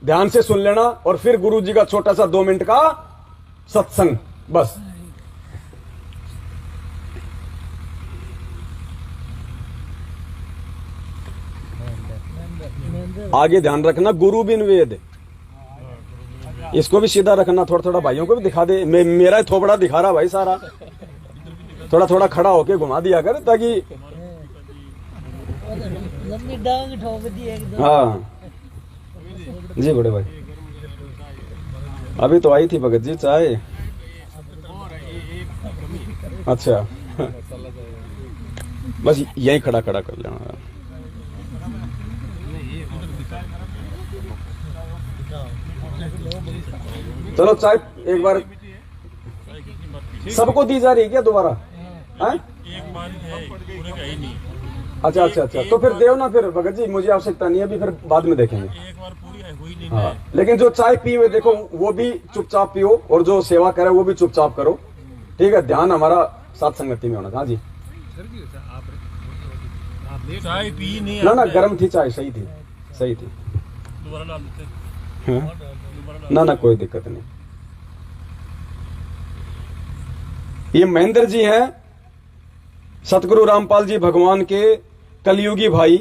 ध्यान से सुन लेना और फिर गुरु जी का छोटा सा 2 मिनट का सत्संग, बस। आगे ध्यान रखना, गुरु बिन वेद। इसको भी सीधा रखना, थोड़ा थोड़ा भाइयों को भी दिखा दे। मेरा ही थोबड़ा दिखा रहा भाई सारा, थोड़ा थोड़ा खड़ा होके घुमा दिया कर ताकि लंबी डांग ठोक दी एकदम। हाँ जी बड़े भाई, अभी तो आई थी भगत जी चाय। अच्छा बस यही खड़ा खड़ा कर लेना। चलो चाय एक बार सबको दी जा रही है क्या दोबारा? हैं? एक बार है, पूरे का ही नहीं। अच्छा अच्छा अच्छा, तो फिर देव ना फिर भगत जी, मुझे आवश्यकता नहीं है अभी, फिर बाद में देखेंगे। एक बार पूरी है, हुई नहीं हाँ, है। लेकिन जो चाय पी हुए देखो वो भी चुपचाप पियो, और जो सेवा करे वो भी चुपचाप करो, ठीक है? ध्यान हमारा साथ संगति में होना। हाँ जी, चाय पी नहीं ना ना आपने? गर्म थी चाय, सही थी सही थी। दोबारा डाल देते। हाँ? ना ना कोई दिक्कत नहीं। ये महेंद्र जी हैं, सतगुरु रामपाल जी भगवान के कलयुगी भाई।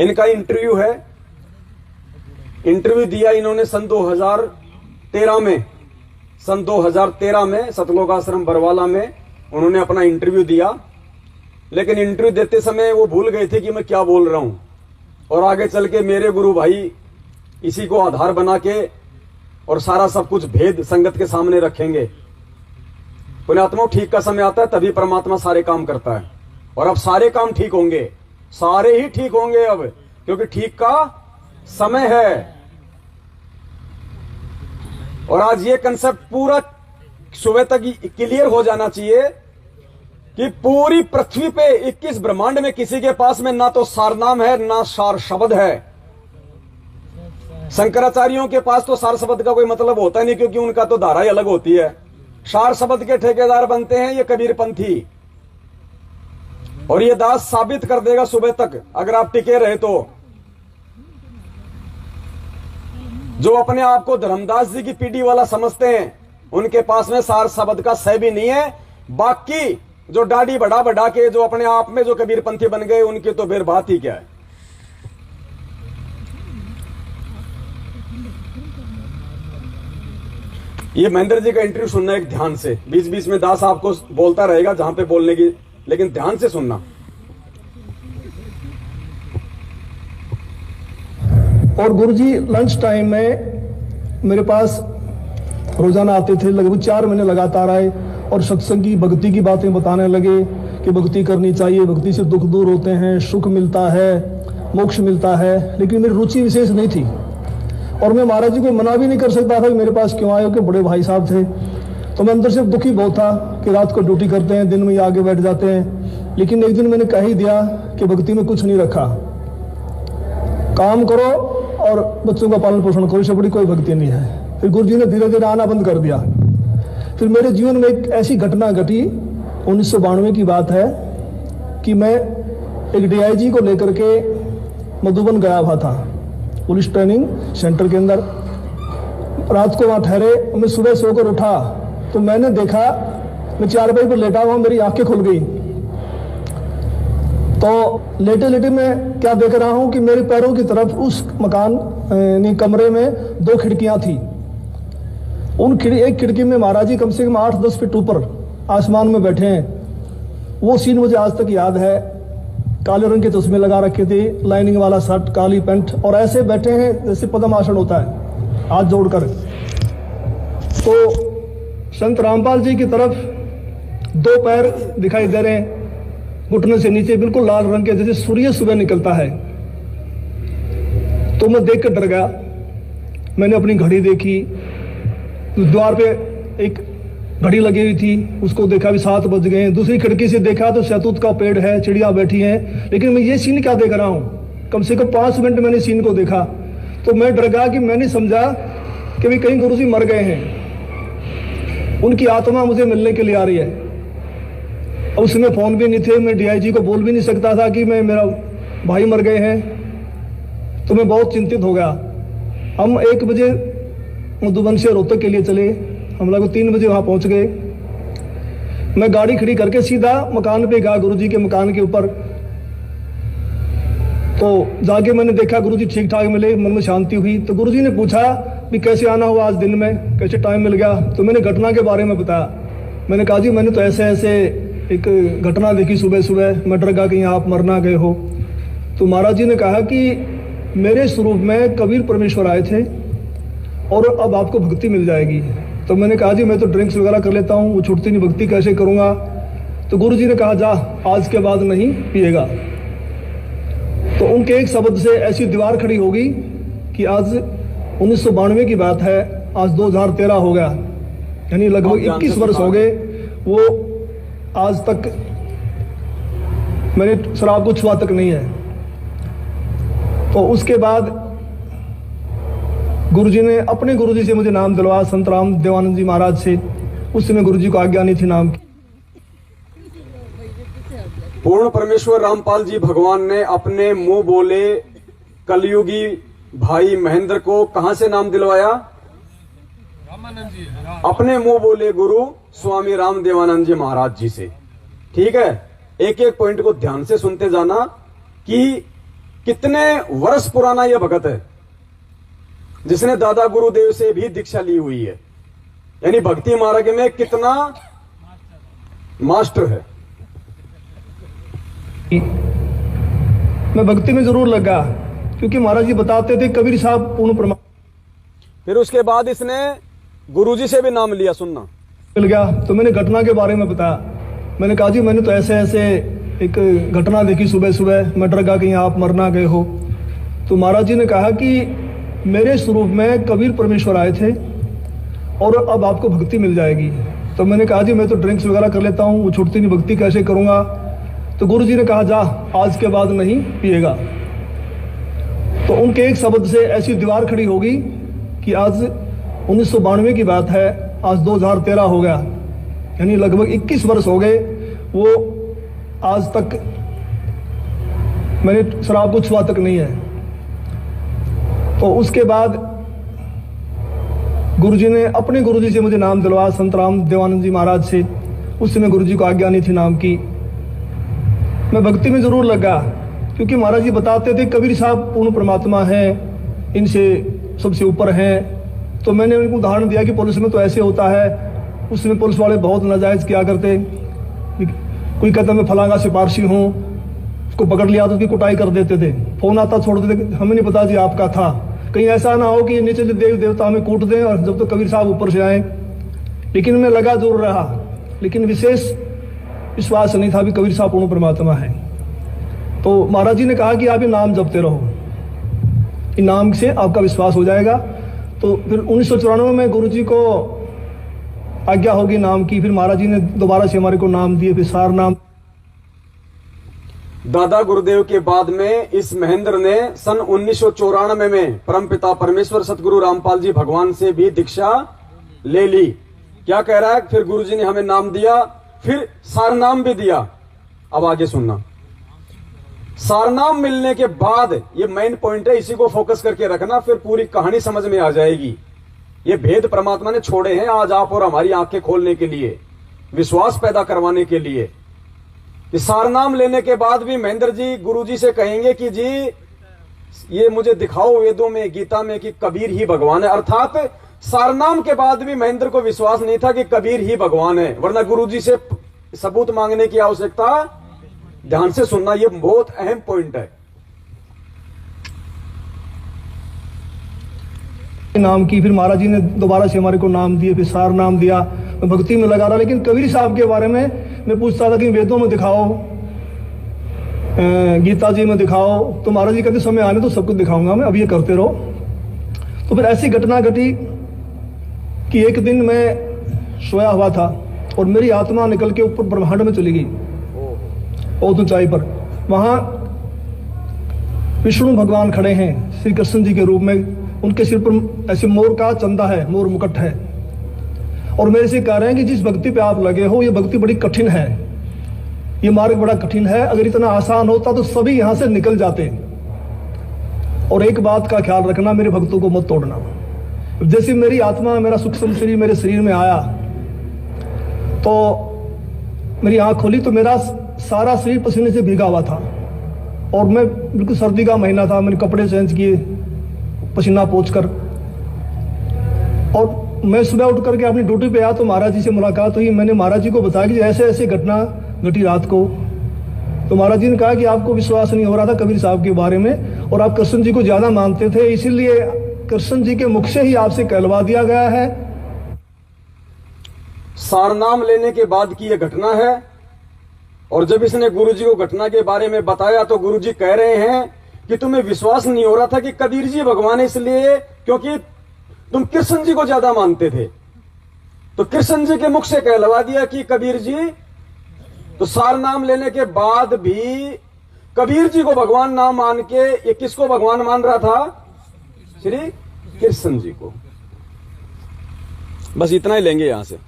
इनका इंटरव्यू है, इंटरव्यू दिया इन्होंने सन 2013 में, सन 2013 में सतलोक आश्रम बरवाला में उन्होंने अपना इंटरव्यू दिया। लेकिन इंटरव्यू देते समय वो भूल गए थे कि मैं क्या बोल रहा हूं, और आगे चल के मेरे गुरु भाई इसी को आधार बना के और सारा सब कुछ भेद संगत के सामने रखेंगे। पुण्यात्माओं, ठीक का समय आता है तभी परमात्मा सारे काम करता है, और अब सारे काम ठीक होंगे, सारे ही ठीक होंगे अब, क्योंकि ठीक का समय है। और आज ये कंसेप्ट पूरा सुबह तक क्लियर हो जाना चाहिए कि पूरी पृथ्वी पे 21 ब्रह्मांड में किसी के पास में ना तो सारनाम है ना सार शब्द है। शंकराचार्यों के पास तो सार शब्द का कोई मतलब होता नहीं, क्योंकि उनका तो धारा ही अलग होती है। सार शब्द के ठेकेदार बनते हैं ये कबीरपंथी, और ये दास साबित कर देगा सुबह तक अगर आप टिके रहे तो। जो अपने आप को धर्मदास जी की पीढ़ी वाला समझते हैं उनके पास में सार शब्द का सह भी नहीं है। बाकी जो दाढ़ी बढ़ा बढ़ा के जो अपने आप में जो कबीरपंथी बन गए उनकी तो फिर बात ही क्या है। ये महेंद्र जी का इंटरव्यू सुनना एक ध्यान से, बीच बीच में दास आपको बोलता रहेगा जहां पे बोलने की, लेकिन ध्यान से सुनना। और गुरुजी लंच टाइम में मेरे पास रोजाना आते थे, लगभग 4 महीने लगातार आए और सत्संग की भक्ति की बातें बताने लगे कि भक्ति करनी चाहिए, भक्ति से दुख दूर होते हैं, सुख मिलता है, मोक्ष मिलता है। लेकिन मेरी रुचि विशेष नहीं थी, और मैं महाराज जी को मना भी नहीं कर सकता था कि मेरे पास क्यों आए हो, कि बड़े भाई साहब थे। तो मैं अंदर से दुखी बहुत था कि रात को ड्यूटी करते हैं, दिन में ही आगे बैठ जाते हैं। लेकिन एक दिन मैंने कह ही दिया कि भक्ति में कुछ नहीं रखा, काम करो और बच्चों का पालन पोषण करो, इससे बड़ी कोई भक्ति नहीं है। फिर गुरु जी ने धीरे धीरे आना बंद कर दिया। फिर मेरे जीवन में एक ऐसी घटना घटी, 1992 की बात है, कि मैं एक DIG को लेकर के मधुबन गया हुआ था, पुलिस ट्रेनिंग सेंटर के अंदर। रात को वहां ठहरे, मैं सुबह सोकर उठा तो मैंने देखा, मैं चारपाई पर लेटा हुआ, मेरी आंखें खुल गई। तो लेटे लेटे मैं क्या देख रहा हूं कि मेरे पैरों की तरफ उस मकान कमरे में 2 खिड़कियां थी। एक खिड़की में महाराज जी कम से कम 8-10 फीट ऊपर आसमान में बैठे हैं। वो सीन मुझे आज तक याद है। काले रंग के चश्मे लगा रखे थे, लाइनिंग वाला शर्ट, काली पैंट, और ऐसे बैठे हैं जैसे पद्म आसन होता है, हाथ जोड़कर। तो संत रामपाल जी की तरफ 2 पैर दिखाई दे रहे हैं, घुटने से नीचे बिल्कुल लाल रंग के, जैसे सूर्य सुबह निकलता है। तो मैं देख कर डर गया। मैंने अपनी घड़ी देखी, द्वार पे एक घड़ी लगी हुई थी, उसको देखा भी 7 बज गए। दूसरी खिड़की से देखा तो शहतूत का पेड़ है, चिड़िया बैठी हैं। लेकिन मैं ये सीन क्या देख रहा हूँ, कम से कम 5 मिनट मैंने सीन को देखा। तो मैं डर गया कि मैंने समझा कि भी कहीं गुरु जी मर गए हैं, उनकी आत्मा मुझे मिलने के लिए आ रही है। और उसमें फोन भी नहीं थे, मैं DIG को बोल भी नहीं सकता था कि मेरा भाई मर गए हैं। तो मैं बहुत चिंतित हो गया। हम 1 बजे मधुबन से रोहतक के लिए चले, हम लोग 3 बजे वहां पहुंच गए। मैं गाड़ी खड़ी करके सीधा मकान पे गया, गुरुजी के मकान के ऊपर। तो जाके मैंने देखा गुरुजी ठीक ठाक मिले, मन में शांति हुई। तो गुरुजी ने पूछा कि कैसे आना हुआ आज दिन में, कैसे टाइम मिल गया। तो मैंने घटना के बारे में बताया। मैंने कहा जी मैंने तो ऐसे ऐसे एक घटना देखी सुबह सुबह, मैं डर गया कहीं आप मर ना गए हो। तो महाराज जी ने कहा कि मेरे स्वरूप में कबीर परमेश्वर आए थे और अब आपको भक्ति मिल जाएगी। तो मैंने कहा जी मैं तो ड्रिंक्स वगैरह कर लेता हूँ, वो छूटती नहीं, भक्ति कैसे करूँगा। तो गुरु जी ने कहा जा आज के बाद नहीं पिएगा। तो उनके एक शब्द से ऐसी दीवार खड़ी होगी कि आज 1992 की बात है, आज 2013 हो गया, यानी लगभग 21 वर्ष हो गए। वो आज तक मैंने शराब को छुआ तक नहीं है। तो उसके बाद गुरुजी ने अपने गुरुजी से मुझे नाम दिलवाया, संत राम देवानंद जी महाराज से। उस समय गुरुजी को आज्ञा नहीं थी नाम की। पूर्ण परमेश्वर रामपाल जी भगवान ने अपने मुंह बोले कलयुगी भाई महेंद्र को कहां से नाम दिलवाया? अपने मुंह बोले गुरु स्वामी राम देवानंद जी महाराज जी से। ठीक है, एक एक पॉइंट को ध्यान से सुनते जाना कि कितने वर्ष पुराना यह भगत है जिसने दादा गुरुदेव से भी दीक्षा ली हुई है, यानी भक्ति मार्ग में कितना मास्टर है। मैं भक्ति में जरूर लगा क्योंकि महाराज जी बताते थे कबीर साहब पूर्ण प्रमाण। फिर उसके बाद इसने गुरुजी से भी नाम लिया, सुनना मिल गया तो मैंने घटना के बारे में बताया। मैंने कहा जी मैंने तो ऐसे ऐसे एक घटना देखी, सुबह सुबह मैं डर गया कहीं आप मर ना गए हो। तो महाराज जी ने कहा कि मेरे स्वरूप में कबीर परमेश्वर आए थे और अब आपको भक्ति मिल जाएगी। तो मैंने कहा जी मैं तो ड्रिंक्स वगैरह कर लेता हूँ, वो छूटती नहीं, भक्ति कैसे करूँगा। तो गुरु जी ने कहा जा आज के बाद नहीं पिएगा। तो उनके एक शब्द से ऐसी दीवार खड़ी होगी कि आज 1992 की बात है, आज 2013 हो गया, यानी लगभग 21 वर्ष हो गए। वो आज तक मैंने शराब को छुआ तक नहीं है। तो उसके बाद गुरुजी ने अपने गुरुजी से मुझे नाम दिलवाया, संत राम देवानंद जी महाराज से। उस समय गुरुजी को आज्ञा नहीं थी नाम की। मैं भक्ति में जरूर लगा क्योंकि महाराज जी बताते थे कबीर साहब पूर्ण परमात्मा हैं, इनसे सबसे ऊपर हैं। तो मैंने उनको उदाहरण दिया कि पुलिस में तो ऐसे होता है, उसमें पुलिस वाले बहुत नाजायज किया करते। कोई कहता मैं फलांगा सिपारसी हूँ, उसको पकड़ लिया तो उसकी कुटाई कर देते थे, फोन आता छोड़ देते, हमें नहीं पता जी आपका था। कहीं ऐसा ना हो कि नीचे देव देवता हमें कूट दें और जब तो कबीर साहब ऊपर से आए। लेकिन मैं लगा जरूर रहा, लेकिन विशेष विश्वास नहीं था भी कबीर साहब पूर्ण परमात्मा है। तो महाराज जी ने कहा कि आप ये नाम जपते रहो, इन नाम से आपका विश्वास हो जाएगा। तो फिर 1994 में गुरु जी को आज्ञा होगी नाम की। फिर महाराज जी ने दोबारा से हमारे को नाम दिए, फिर सार नाम। दादा गुरुदेव के बाद में इस महेंद्र ने सन 1994 में परमपिता परमेश्वर सतगुरु रामपाल जी भगवान से भी दीक्षा ले ली। क्या कह रहा है? फिर गुरुजी ने हमें नाम दिया, फिर सारनाम भी दिया। अब आगे सुनना। सारनाम मिलने के बाद, ये मेन पॉइंट है, इसी को फोकस करके रखना, फिर पूरी कहानी समझ में आ जाएगी। ये भेद परमात्मा ने छोड़े हैं आज आप और हमारी आंखें खोलने के लिए, विश्वास पैदा करवाने के लिए। कि सारनाम लेने के बाद भी महेंद्र जी गुरुजी से कहेंगे कि जी ये मुझे दिखाओ वेदों में, गीता में कि कबीर ही भगवान है। अर्थात सारनाम के बाद भी महेंद्र को विश्वास नहीं था कि कबीर ही भगवान है, वरना गुरुजी से सबूत मांगने की आवश्यकता। ध्यान से सुनना, ये बहुत अहम पॉइंट है। नाम की फिर महाराज जी ने दोबारा से हमारे को नाम दिए, फिर सार नाम दिया। मैं भक्ति में लगा रहा, लेकिन कबीर साहब के बारे में मैं पूछता था कि वेदों में दिखाओ, गीता जी में दिखाओ। तो महाराज जी कहते समय आने तो सब कुछ दिखाऊंगा मैं, अब ये करते रहो। तो फिर ऐसी घटना घटी कि एक दिन मैं सोया हुआ था और मेरी आत्मा निकल के ऊपर ब्रह्मांड में चली गई, बहुत ऊंचाई पर। वहां विष्णु भगवान खड़े हैं श्री कृष्ण जी के रूप में। उनके सिर पर ऐसे मोर का चंदा है, मोर मुकुट है, और मेरे से कह रहे हैं कि जिस भक्ति पे आप लगे हो ये भक्ति बड़ी कठिन है, ये मार्ग बड़ा कठिन है। अगर इतना आसान होता तो सभी यहां से निकल जाते। और एक बात का ख्याल रखना, मेरे भक्तों को मत तोड़ना। जैसे मेरी आत्मा, मेरा सूक्ष्म शरीर मेरे शरीर में आया तो मेरी आंख खोली तो मेरा सारा शरीर पसीने से भीगा हुआ था और मैं बिल्कुल सर्दी का महीना था। मैंने कपड़े चेंज किए पसीना पोंछकर, और मैं सुबह उठ करके अपनी ड्यूटी पे आया तो महाराज जी से मुलाकात हुई। मैंने महाराज जी को बताया कि ऐसे ऐसे घटना घटी रात को। तो महाराज जी ने कहा कि आपको विश्वास नहीं हो रहा था कबीर साहब के बारे में और आप कृष्ण जी को ज्यादा मानते थे, इसीलिए कृष्ण जी के मुख से ही आपसे कहलवा दिया गया है। सारनाम लेने के बाद की यह घटना है। और जब इसने गुरुजी को घटना के बारे में बताया तो गुरुजी कह रहे हैं कि तुम्हें विश्वास नहीं हो रहा था कि कबीर जी भगवान है, इसलिए क्योंकि तुम कृष्ण जी को ज्यादा मानते थे। तो कृष्ण जी के मुख से कहलवा दिया कि कबीर जी, तो सार नाम लेने के बाद भी कबीर जी को भगवान नाम मान के ये किसको भगवान मान रहा था? श्री कृष्ण जी को। बस इतना ही लेंगे यहां से।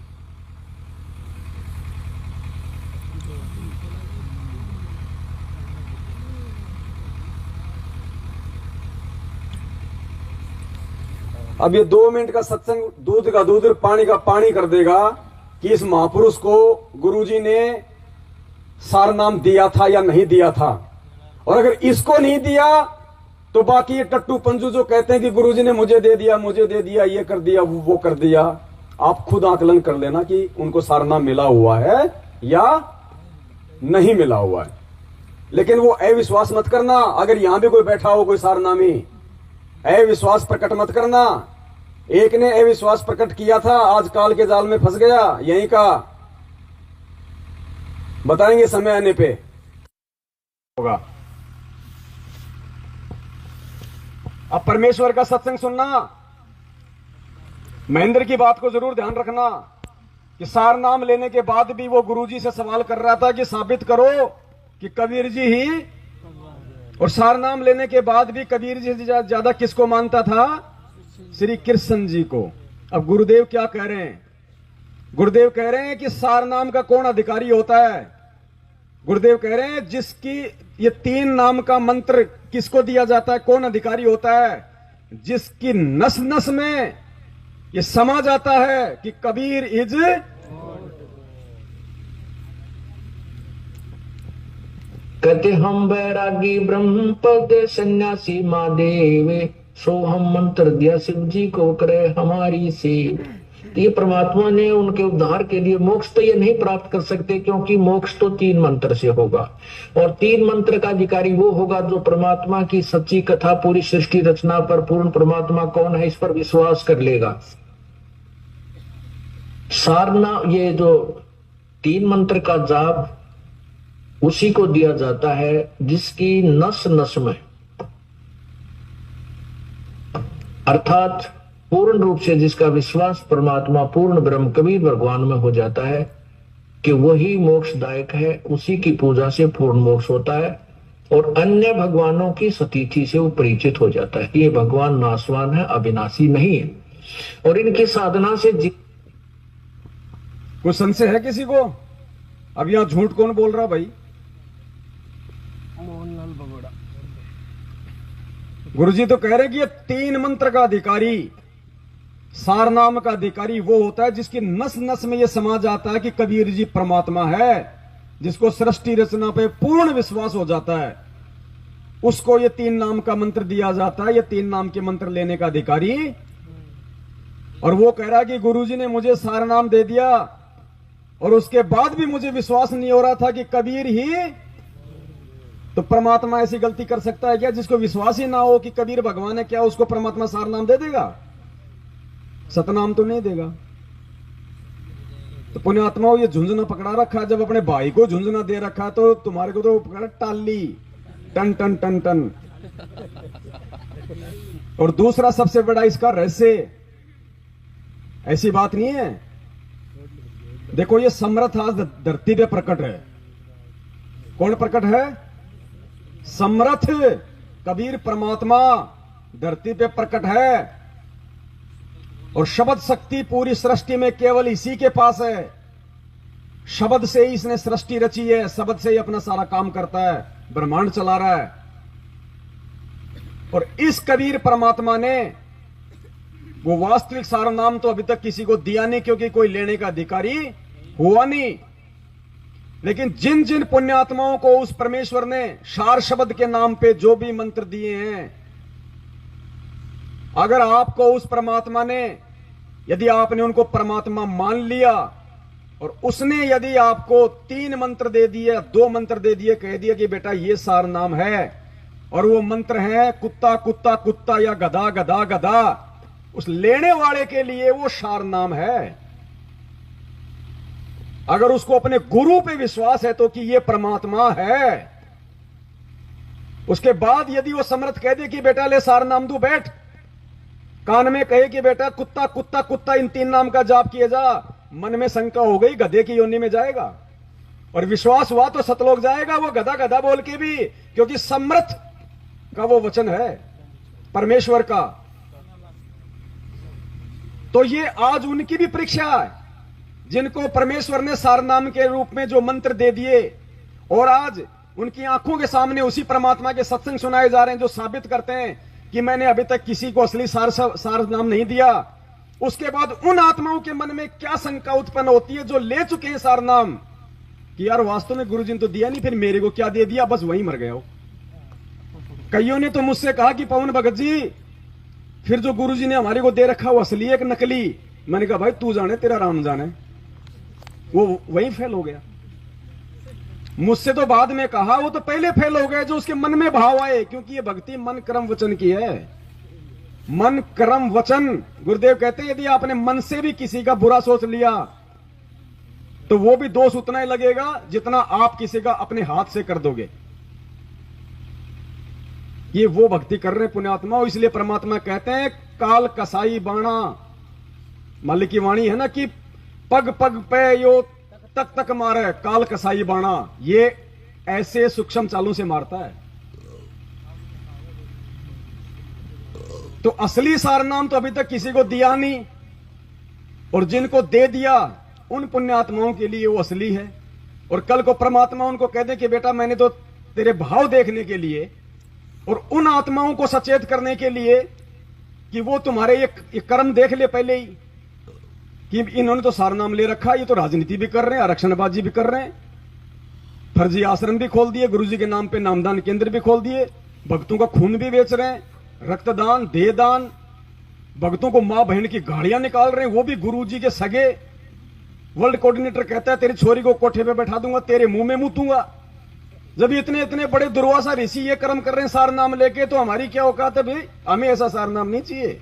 अब ये 2 मिनट का सत्संग दूध का दूध पानी का पानी कर देगा कि इस महापुरुष को गुरुजी ने सार नाम दिया था या नहीं दिया था। और अगर इसको नहीं दिया तो बाकी ये टट्टू पंजू जो कहते हैं कि गुरुजी ने मुझे दे दिया, ये कर दिया, वो कर दिया, आप खुद आकलन कर लेना कि उनको सार नाम मिला हुआ है या नहीं मिला हुआ है। लेकिन वो अविश्वास मत करना। अगर यहां भी कोई बैठा हो कोई सारनामी, अविश्वास प्रकट मत करना। एक ने अविश्वास प्रकट किया था, आज काल के जाल में फंस गया। यहीं का बताएंगे समय आने पे होगा। अब परमेश्वर का सत्संग सुनना, महेंद्र की बात को जरूर ध्यान रखना कि सार नाम लेने के बाद भी वो गुरुजी से सवाल कर रहा था कि साबित करो कि कबीर जी ही, और सार नाम लेने के बाद भी कबीर जी से ज्यादा किसको मानता था? श्री कृष्ण जी को। अब गुरुदेव क्या कह रहे हैं? गुरुदेव कह रहे हैं कि सार नाम का कौन अधिकारी होता है? गुरुदेव कह रहे हैं जिसकी ये 3 नाम का मंत्र किसको दिया जाता है, कौन अधिकारी होता है? जिसकी नस नस में ये समा जाता है कि कबीर इज, कहते हम बैरागी ब्रह्म पद सन्यासी महादेव, सो हम मंत्र दिया शिव जी को करे हमारी सेव। तो ये परमात्मा ने उनके उद्धार के लिए मोक्ष तो ये नहीं प्राप्त कर सकते, क्योंकि मोक्ष तो 3 मंत्र से होगा। और 3 मंत्र का अधिकारी वो होगा जो परमात्मा की सच्ची कथा, पूरी सृष्टि रचना पर, पूर्ण परमात्मा कौन है इस पर विश्वास कर लेगा। सारना, ये जो 3 मंत्र का जाप उसी को दिया जाता है जिसकी नस नस में, अर्थात पूर्ण रूप से जिसका विश्वास परमात्मा पूर्ण ब्रह्म कबीर भगवान में हो जाता है कि वही मोक्षदायक है, उसी की पूजा से पूर्ण मोक्ष होता है। और अन्य भगवानों की सतीथि से वो परिचित हो जाता है। ये भगवान नाशवान है, अविनाशी नहीं है। और इनकी साधना से कुछ संशय है किसी को? अब यहां झूठ कौन बोल रहा भाई? मोहनलाल बगोड़ा। गुरुजी तो कह रहे कि ये 3 मंत्र का अधिकारी, सार नाम का अधिकारी वो होता है जिसकी नस नस में ये समा जाता है कि कबीर जी परमात्मा है, जिसको सृष्टि रचना पे पूर्ण विश्वास हो जाता है, उसको ये 3 नाम का मंत्र दिया जाता है, ये 3 नाम के मंत्र लेने का अधिकारी। और वो कह रहा है कि गुरुजी ने मुझे सार नाम दे दिया और उसके बाद भी मुझे विश्वास नहीं हो रहा था कि कबीर ही, तो परमात्मा ऐसी गलती कर सकता है क्या? जिसको विश्वास ही ना हो कि कबीर भगवान है, क्या उसको परमात्मा सार नाम दे देगा? सतनाम तो नहीं देगा। तो पुण्यात्मा ये झुंझुना पकड़ा रखा है, जब अपने भाई को झुंझुना दे रखा है तो तुम्हारे को तो पकड़ा टाली, टन टन टन टन। और दूसरा सबसे बड़ा इसका रहस्य, ऐसी बात नहीं है, देखो ये समर्थ आज धरती पे प्रकट है। कौन प्रकट है? समर्थ कबीर परमात्मा धरती पे प्रकट है। और शब्द शक्ति पूरी सृष्टि में केवल इसी के पास है। शब्द से ही इसने सृष्टि रची है, शब्द से ही अपना सारा काम करता है, ब्रह्मांड चला रहा है। और इस कबीर परमात्मा ने वो वास्तविक सारा नाम तो अभी तक किसी को दिया नहीं, क्योंकि कोई लेने का अधिकारी हुआ नहीं। लेकिन जिन जिन पुण्यात्माओं को उस परमेश्वर ने सार शब्द के नाम पे जो भी मंत्र दिए हैं, अगर आपको उस परमात्मा ने, यदि आपने उनको परमात्मा मान लिया और उसने यदि आपको 3 मंत्र दे दिए, 2 मंत्र दे दिए, कह दिया कि बेटा ये सार नाम है, और वो मंत्र है कुत्ता कुत्ता कुत्ता या गधा गधा गधा, उस लेने वाले के लिए वो सार नाम है। अगर उसको अपने गुरु पे विश्वास है तो कि ये परमात्मा है, उसके बाद यदि वो समर्थ कह दे कि बेटा ले सार नाम दू बैठ, कान में कहे कि बेटा कुत्ता कुत्ता कुत्ता इन 3 नाम का जाप किए जा, मन में शंका हो गई गधे की योनि में जाएगा, और विश्वास हुआ तो सतलोक जाएगा, वो गधा गधा बोल के भी, क्योंकि समर्थ का वो वचन है परमेश्वर का। तो ये आज उनकी भी परीक्षा है जिनको परमेश्वर ने सारनाम के रूप में जो मंत्र दे दिए, और आज उनकी आंखों के सामने उसी परमात्मा के सत्संग सुनाए जा रहे हैं जो साबित करते हैं कि मैंने अभी तक किसी को असली सार नाम नहीं दिया। उसके बाद उन आत्माओं के मन में क्या शंका उत्पन्न होती है जो ले चुके हैं सार नाम, कि यार वास्तव में गुरुजी ने तो दिया नहीं, फिर मेरे को क्या दे दिया, बस वहीं मर गया हो। कईयों ने तो मुझसे कहा कि पवन भगत जी फिर जो गुरुजी ने हमारे को दे रखा वो असली है कि नकली। मैंने कहा भाई तू जाने तेरा राम जाने, वो वहीं फेल हो गया। मुझसे तो बाद में कहा, वो तो पहले फेल हो गए जो उसके मन में भाव आए, क्योंकि ये भक्ति मन कर्म वचन की है। मन कर्म वचन, गुरुदेव कहते हैं यदि आपने मन से भी किसी का बुरा सोच लिया तो वो भी दोष उतना ही लगेगा जितना आप किसी का अपने हाथ से कर दोगे। ये वो भक्ति कर रहे हैं पुण्यात्मा, इसलिए परमात्मा कहते हैं काल कसाई बाणा, मालिक की वाणी है ना कि पग पग पे यो तक तक मारे काल कसाई बाणा, ये ऐसे सूक्ष्म चालों से मारता है। तो असली सारनाम तो अभी तक किसी को दिया नहीं, और जिनको दे दिया उन पुण्यात्माओं के लिए वो असली है। और कल को परमात्मा उनको कह दे कि बेटा मैंने तो तेरे भाव देखने के लिए और उन आत्माओं को सचेत करने के लिए कि वो तुम्हारे ये कर्म देख ले पहले ही कि इन्होंने तो सारनाम ले रखा, ये तो राजनीति भी कर रहे हैं, आरक्षणबाजी भी कर रहे हैं, फर्जी आश्रम भी खोल दिए, गुरुजी के नाम पे नामदान केंद्र भी खोल दिए, भक्तों का खून भी बेच रहे हैं, रक्तदान देहदान, भक्तों को मां बहन की गाड़ियां निकाल रहे हैं, वो भी गुरुजी के सगे। वर्ल्ड कोऑर्डिनेटर कहता है तेरी छोरी को कोठे पे बैठा दूंगा, तेरे मुंह में मुतूंगा। जब इतने इतने बड़े दुर्वासा ऋषि ये कर्म कर रहे हैं सार नाम लेके, तो हमारी क्या औकात है भाई, हमें ऐसा सार नाम नहीं चाहिए।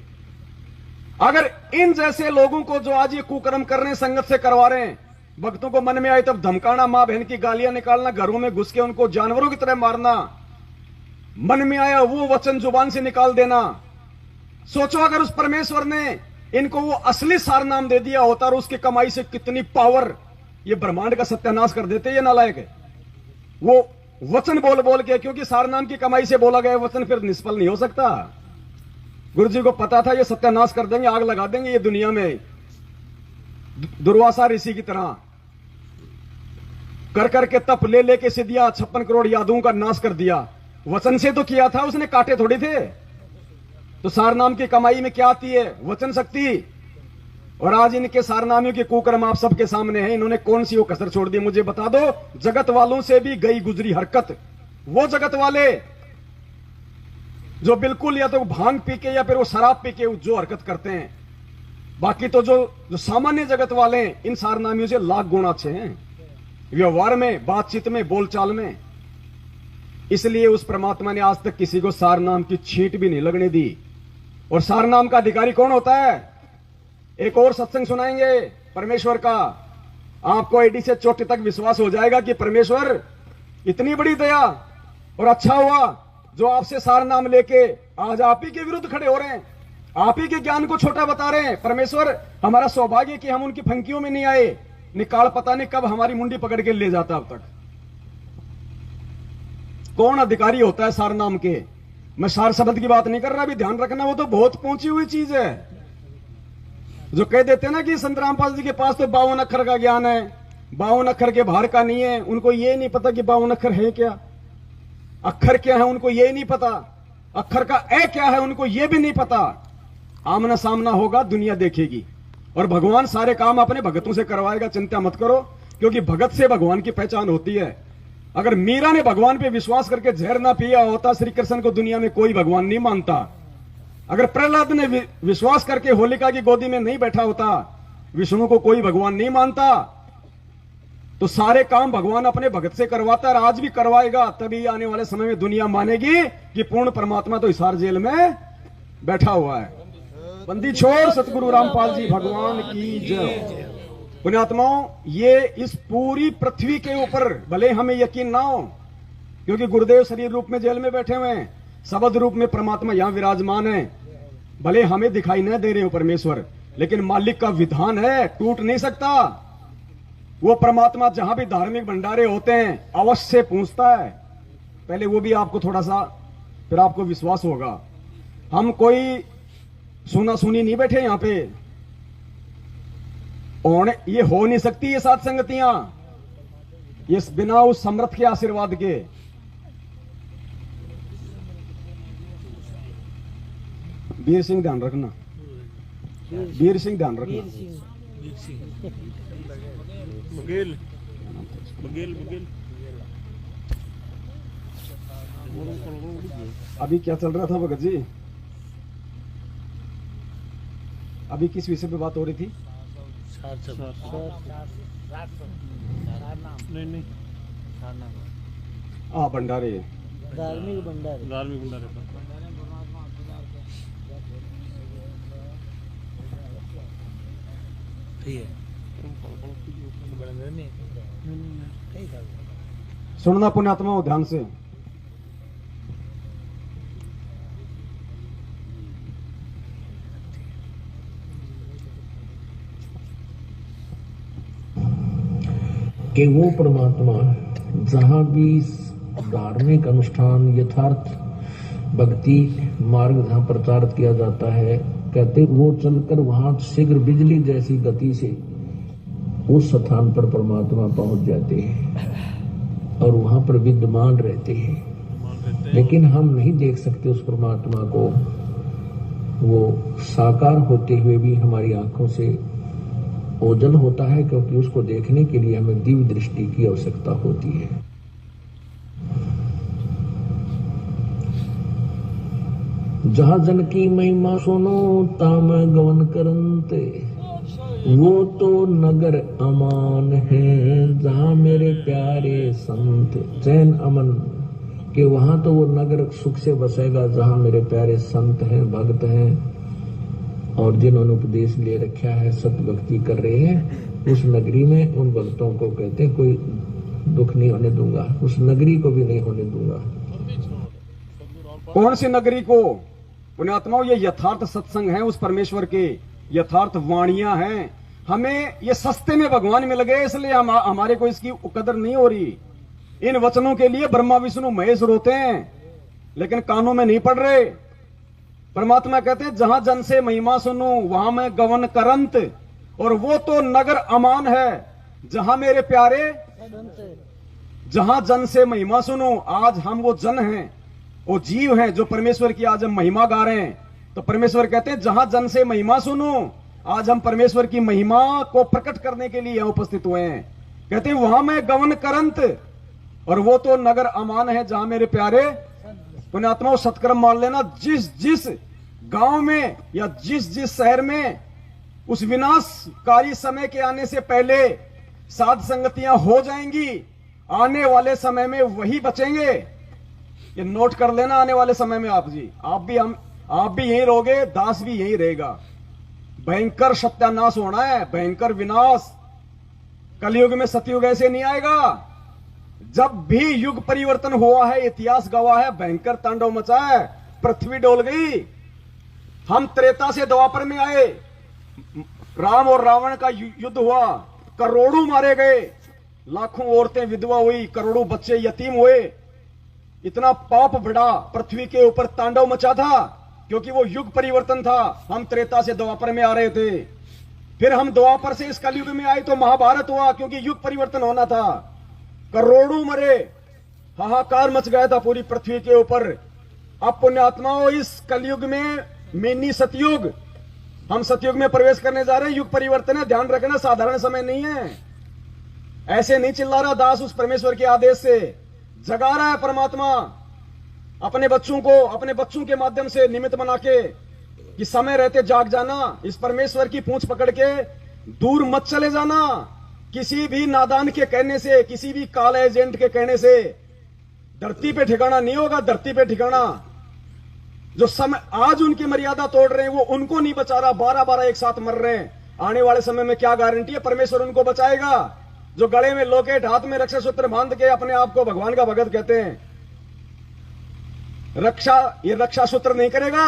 अगर इन जैसे लोगों को जो आज ये कुकर्म कर रहे हैं संगत से करवा रहे हैं, भक्तों को मन में आए तब धमकाना, मां बहन की गालियां निकालना, घरों में घुस के उनको जानवरों की तरह मारना, मन में आया वो वचन जुबान से निकाल देना। सोचो अगर उस परमेश्वर ने इनको वो असली सार नाम दे दिया होता और उसकी कमाई से कितनी पावर, ये ब्रह्मांड का सत्यानाश कर देते ये नालायक है। वो वचन बोल बोल के, क्योंकि सार नाम की कमाई से बोला गया वचन फिर निष्फल नहीं हो सकता। गुरुजी को पता था ये सत्यानाश कर देंगे, आग लगा देंगे ये दुनिया में, दुर्वासा ऋषि की तरह कर करके तप ले लेके सिद्धियां 56 करोड़ यादवों का नाश कर दिया। वचन से तो किया था उसने, काटे थोड़ी थे। तो सार नाम की कमाई में क्या आती है, वचन शक्ति। और आज इनके सारनामियों के कुकर्म आप सबके सामने हैं। इन्होंने कौन सी वो कसर छोड़ दी मुझे बता दो। जगत वालों से भी गई गुजरी हरकत, वो जगत वाले जो बिल्कुल या तो भांग पी के या फिर वो शराब पी के जो हरकत करते हैं, बाकी तो जो सामान्य जगत वाले हैं इन सारनामियों से लाख गुना अच्छे हैं व्यवहार में, बातचीत में, बोलचाल में। इसलिए उस परमात्मा ने आज तक किसी को सार नाम की छींट भी नहीं लगने दी। और सार नाम का अधिकारी कौन होता है, एक और सत्संग सुनाएंगे परमेश्वर का, आपको एडी से चोटी तक विश्वास हो जाएगा कि परमेश्वर इतनी बड़ी दया, और अच्छा हुआ जो आपसे सार नाम लेके आज आप ही के विरुद्ध खड़े हो रहे हैं, आप ही के ज्ञान को छोटा बता रहे हैं। परमेश्वर हमारा सौभाग्य कि हम उनकी फंकियों में नहीं आए, निकाल पता नहीं कब हमारी मुंडी पकड़ के ले जाता। अब तक कौन अधिकारी होता है सार नाम के, मैं सार शब्द की बात नहीं कर रहा, अभी ध्यान रखना, वो तो बहुत पहुंची हुई चीज है। जो कह देते हैं ना कि संत रामपाल जी के पास तो 52 अक्षर का ज्ञान है, 52 अक्षर के बाहर का नहीं है, उनको ये नहीं पता कि 52 अक्षर है क्या, अक्षर क्या है उनको ये नहीं पता, अक्षर का ए क्या है उनको ये भी नहीं पता। आमना सामना होगा, दुनिया देखेगी, और भगवान सारे काम अपने भगतों से करवाएगा, चिंता मत करो, क्योंकि भगत से भगवान की पहचान होती है। अगर मीरा ने भगवान पे विश्वास करके जहर ना पिया होता, श्री कृष्ण को दुनिया में कोई भगवान नहीं मानता। अगर प्रहलाद ने विश्वास करके होलिका की गोदी में नहीं बैठा होता, विष्णु को कोई भगवान नहीं मानता। तो सारे काम भगवान अपने भगत से करवाता है, आज भी करवाएगा। तभी आने वाले समय में दुनिया मानेगी कि पूर्ण परमात्मा तो हिसार जेल में बैठा हुआ है। बंदी छोड़ सतगुरु रामपाल जी भगवान की जय। पुण्यात्माओं, ये इस पूरी पृथ्वी के ऊपर भले हमें यकीन ना हो, क्योंकि गुरुदेव शरीर रूप में जेल में बैठे हुए हैं, शब्द रूप में परमात्मा यहां विराजमान है, भले हमें दिखाई न दे रहे हो परमेश्वर, लेकिन मालिक का विधान है, टूट नहीं सकता। वो परमात्मा जहां भी धार्मिक भंडारे होते हैं अवश्य पूछता है। पहले वो भी आपको थोड़ा सा, फिर आपको विश्वास होगा। हम कोई सुना सुनी नहीं बैठे यहां पे, और ये हो नहीं सकती ये सात संगतियां, ये बिना उस समर्थ के आशीर्वाद के। वीर सिंह ध्यान रखना, वीर सिंह ध्यान रखना। बघेल बघेल बघेल। अभी क्या चल रहा था भगत जी? अभी किस विषय पे बात हो रही थी? नहीं भंडारे। धार्मिक भंडारे। धार्मिक भंडारे पर सुनना पुण्यात्मा हो ध्यान से। कि वो परमात्मा जहां भी धार्मिक अनुष्ठान यथार्थ भक्ति मार्ग जहां प्रचारित किया जाता है, कहते वो चलकर वहां शीघ्र बिजली जैसी गति से उस स्थान पर परमात्मा पहुंच जाते हैं और वहां पर विद्यमान रहते हैं। लेकिन हम नहीं देख सकते उस परमात्मा को, वो साकार होते हुए भी हमारी आंखों से ओझल होता है, क्योंकि उसको देखने के लिए हमें दिव्य दृष्टि की आवश्यकता होती है। जहां जन की महिमा सुनो ताम गवन करंते, वो तो नगर अमान है जहां मेरे प्यारे संत। चैन अमन के वहां तो वो नगर सुख से बसेगा जहां मेरे प्यारे संत हैं, भक्त हैं, और जिन्होंने उपदेश ले रखा है, सत भक्ति कर रहे हैं। उस नगरी में उन भक्तों को कहते हैं कोई दुख नहीं होने दूंगा, उस नगरी को भी नहीं होने दूंगा। कौन सी नगरी को? पुण्यात्माओं, ये यथार्थ सत्संग है उस परमेश्वर के, यथार्थ वाणियां हैं। हमें ये सस्ते में भगवान मिल गए, इसलिए हमारे को इसकी कदर नहीं हो रही। इन वचनों के लिए ब्रह्मा विष्णु महेश रोते हैं, लेकिन कानों में नहीं पड़ रहे। परमात्मा कहते हैं जहां जन से महिमा सुनूं वहां मैं गवन करंत, और वो तो नगर अमान है जहां मेरे प्यारे, जहां जन से महिमा सुनूं। आज हम वो जन हैं, वो जीव हैं जो परमेश्वर की आज हम महिमा गा रहे हैं। तो परमेश्वर कहते हैं जहां जन से महिमा सुनूं, आज हम परमेश्वर की महिमा को प्रकट करने के लिए उपस्थित हुए हैं। कहते हैं वहां मैं गवन करंत, और वो तो नगर अमान है जहां मेरे प्यारे। पुण्यात्माओं, सत्कर्म मान लेना, जिस जिस गांव में या जिस जिस शहर में उस विनाशकारी समय के आने से पहले साध संगतियां हो जाएंगी, आने वाले समय में वही बचेंगे। ये नोट कर लेना, आने वाले समय में आप भी यहीं रहोगे, दास भी यहीं रहेगा। भयंकर सत्यानाश होना है, भयंकर विनाश। कलयुग में सतयुग ऐसे नहीं आएगा। जब भी युग परिवर्तन हुआ है, इतिहास गवाह है, भयंकर तांडव मचा है, पृथ्वी डोल गई। हम त्रेता से द्वापर में आए, राम और रावण का युद्ध हुआ, करोड़ों मारे गए, लाखों औरतें विधवा हुई, करोड़ों बच्चे यतीम हुए। इतना पाप बढ़ा, पृथ्वी के ऊपर तांडव मचा था, क्योंकि वो युग परिवर्तन था। हम त्रेता से द्वापर में आ रहे थे, फिर हम द्वापर से इस कलयुग में आए तो महाभारत हुआ, क्योंकि युग परिवर्तन होना था। करोड़ों मरे, हाहाकार मच गया था पूरी पृथ्वी के ऊपर। अब पुण्यात्माओं, इस कलयुग में मिनी सतयुग, हम सतयुग में प्रवेश करने जा रहे हैं। युग परिवर्तन है, ध्यान रखना, साधारण समय नहीं है। ऐसे नहीं चिल्ला रहा दास, उस परमेश्वर के आदेश से जगा रहा है परमात्मा अपने बच्चों को, अपने बच्चों के माध्यम से निमित्त बना के कि समय रहते जाग जाना। इस परमेश्वर की पूंछ पकड़ के दूर मत चले जाना। किसी भी नादान के कहने से, किसी भी काला एजेंट के कहने से धरती पे ठिकाना नहीं होगा। धरती पे ठिकाना जो समय आज उनकी मर्यादा तोड़ रहे हैं, वो उनको नहीं बचा रहा। 12-12 एक साथ मर रहे हैं। आने वाले समय में क्या गारंटी है परमेश्वर उनको बचाएगा? जो गले में लोकेट, हाथ में रक्षा सूत्र बांध के अपने आप को भगवान का भगत कहते हैं, ये रक्षा सूत्र नहीं करेगा।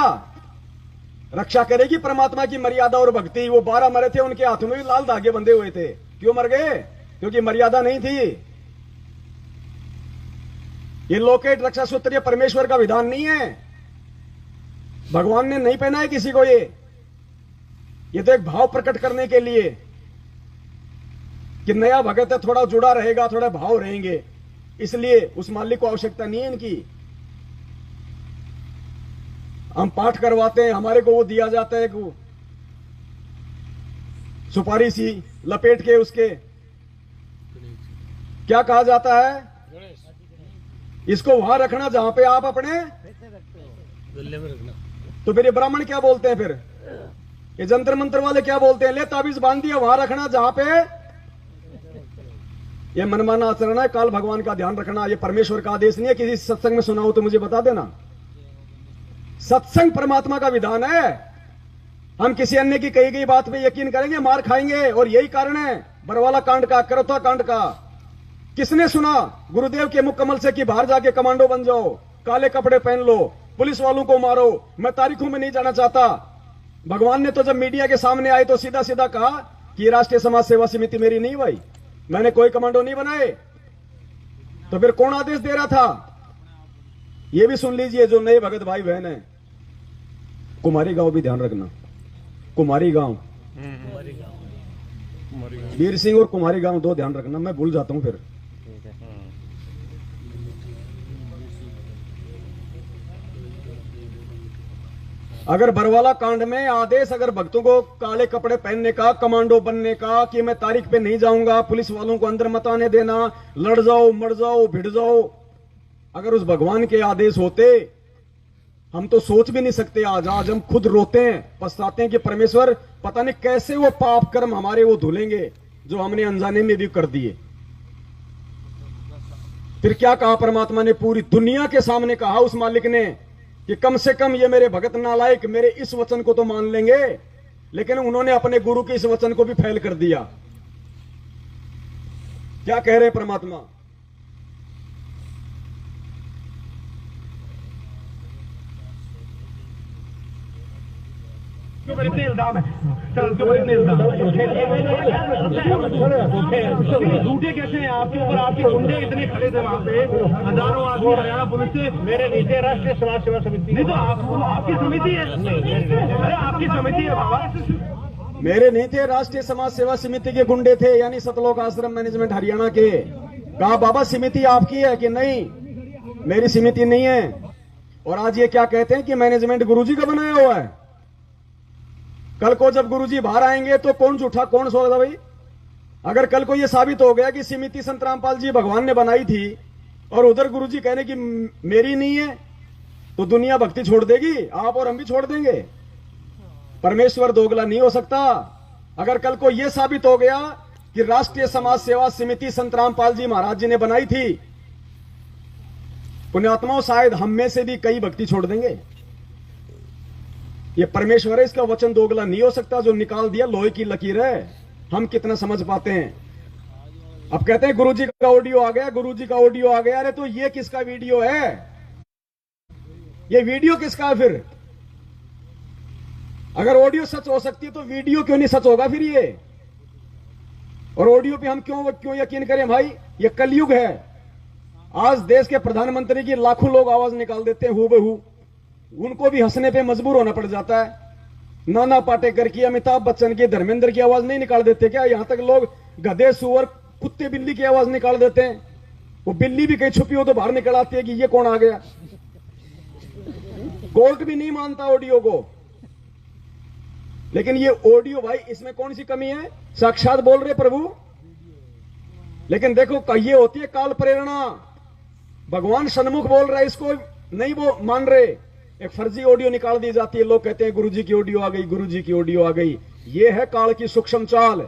रक्षा करेगी परमात्मा की मर्यादा और भक्ति। वो 12 मरे थे, उनके हाथों में भी लाल धागे बंधे हुए थे। क्यों मर गए? क्योंकि मर्यादा नहीं थी। ये लोकेट रक्षा सूत्र ये परमेश्वर का विधान नहीं है, भगवान ने नहीं पहना है किसी को। ये तो एक भाव प्रकट करने के लिए कि नया भगत है, थोड़ा जुड़ा रहेगा, थोड़ा भाव रहेंगे, इसलिए उस मालिक को आवश्यकता नहीं है इनकी। हम पाठ करवाते हैं, हमारे को वो दिया जाता है कि सुपारी सी लपेट के उसके क्या कहा जाता है, इसको वहां रखना जहां पे आप अपने गले में रखना। तो फिर ये ब्राह्मण क्या बोलते हैं? फिर ये जंतर मंत्र वाले क्या बोलते हैं? ले ताबीज बांध दिया, वहां रखना जहां पे। ये मनमाना आचरण है, काल भगवान का ध्यान रखना। ये परमेश्वर का आदेश नहीं है। किसी सत्संग में सुना हो तो मुझे बता देना। सत्संग परमात्मा का विधान है। हम किसी अन्य की कही गई बात पे यकीन करेंगे, मार खाएंगे। और यही कारण है बरवाला कांड का, करौता कांड का। किसने सुना गुरुदेव के मुख कमल से कि बाहर जाके कमांडो बन जाओ, काले कपड़े पहन लो, पुलिस वालों को मारो? मैं तारीखों में नहीं जाना चाहता। भगवान ने तो जब मीडिया के सामने आए तो सीधा सीधा कहा कि राष्ट्रीय समाज सेवा समिति मेरी नहीं भाई, मैंने कोई कमांडो नहीं बनाए। तो फिर कौन आदेश दे रहा था? ये भी सुन लीजिए जो नए भगत भाई बहन है। कुमारी गांव भी ध्यान रखना। कुमारी गांव, वीर सिंह और कुमारी गांव दो ध्यान रखना, मैं भूल जाता हूं फिर। अगर बरवाला कांड में आदेश अगर भक्तों को काले कपड़े पहनने का, कमांडो बनने का, कि मैं तारीख पे नहीं जाऊंगा, पुलिस वालों को अंदर मत आने देना, लड़ जाओ, मर जाओ, भिड़ जाओ, अगर उस भगवान के आदेश होते, हम तो सोच भी नहीं सकते। आज हम खुद रोते हैं, पछताते हैं कि परमेश्वर पता नहीं कैसे वो पाप कर्म हमारे वो धुलेंगे जो हमने अनजाने में भी कर दिए। फिर क्या कहा परमात्मा ने? पूरी दुनिया के सामने कहा उस मालिक ने कि कम से कम ये मेरे भगत नालायक मेरे इस वचन को तो मान लेंगे, लेकिन उन्होंने अपने गुरु के इस वचन को भी फैल कर दिया। क्या कह रहे परमात्मा? इतने इल्जाम है, सर उनके ऊपर इतने इल्जाम झूठे कैसे हैं आपके ऊपर? आपके गुंडे इतने खड़े थे वहाँ पे, हजारों आदमी हरियाणा पुलिस से। मेरे नीचे राष्ट्रीय समाज सेवा समिति नहीं तो आपकी समिति है। अरे आपकी समिति है बाबा। मेरे नहीं थे, राष्ट्रीय समाज सेवा समिति के गुंडे थे, यानी सतलोक आश्रम मैनेजमेंट हरियाणा के। कहा बाबा समिति आपकी है कि नहीं? मेरी समिति नहीं है। और आज ये क्या कहते हैं कि मैनेजमेंट गुरुजी का बनाया हुआ है। कल को जब गुरुजी बाहर आएंगे तो कौन झूठा कौन सोएगा भाई? अगर कल को यह साबित हो गया कि समिति संत रामपाल जी भगवान ने बनाई थी और उधर गुरुजी कहने की मेरी नहीं है, तो दुनिया भक्ति छोड़ देगी, आप और हम भी छोड़ देंगे। परमेश्वर दोगला नहीं हो सकता। अगर कल को यह साबित हो गया कि राष्ट्रीय समाज सेवा समिति संत रामपाल जी महाराज जी ने बनाई थी, पुण्यात्माओं शायद हम में से भी कई भक्ति छोड़ देंगे। ये परमेश्वर है, इसका वचन दोगला नहीं हो सकता। जो निकाल दिया लोहे की लकीर है। हम कितना समझ पाते हैं? अब कहते हैं गुरुजी का ऑडियो आ गया, गुरुजी का ऑडियो आ गया। अरे तो ये किसका वीडियो है? ये वीडियो किसका है फिर? अगर ऑडियो सच हो सकती है तो वीडियो क्यों नहीं सच होगा फिर ये? और ऑडियो पे हम क्यों यकीन करें भाई? ये कलयुग है। आज देश के प्रधानमंत्री की लाखों लोग आवाज निकाल देते हैं हूबहू, उनको भी हंसने पे मजबूर होना पड़ जाता है। नाना पाटेकर की, अमिताभ बच्चन की, धर्मेंद्र की आवाज नहीं निकाल देते क्या? यहां तक लोग गधे, सुअर, कुत्ते, बिल्ली की आवाज निकाल देते हैं। वो बिल्ली भी कहीं छुपी हो तो बाहर निकल आती है कि ये कौन आ गया। कोर्ट भी नहीं मानता ऑडियो को। लेकिन ये ऑडियो भाई, इसमें कौन सी कमी है? साक्षात बोल रहे प्रभु। लेकिन देखो ये होती है काल प्रेरणा। भगवान सन्मुख बोल रहा है, इसको नहीं वो मान रहे। एक फर्जी ऑडियो निकाल दी जाती है, लोग कहते हैं गुरुजी की ऑडियो आ गई, गुरुजी की ऑडियो आ गई। ये है काल की सूक्ष्म चाल।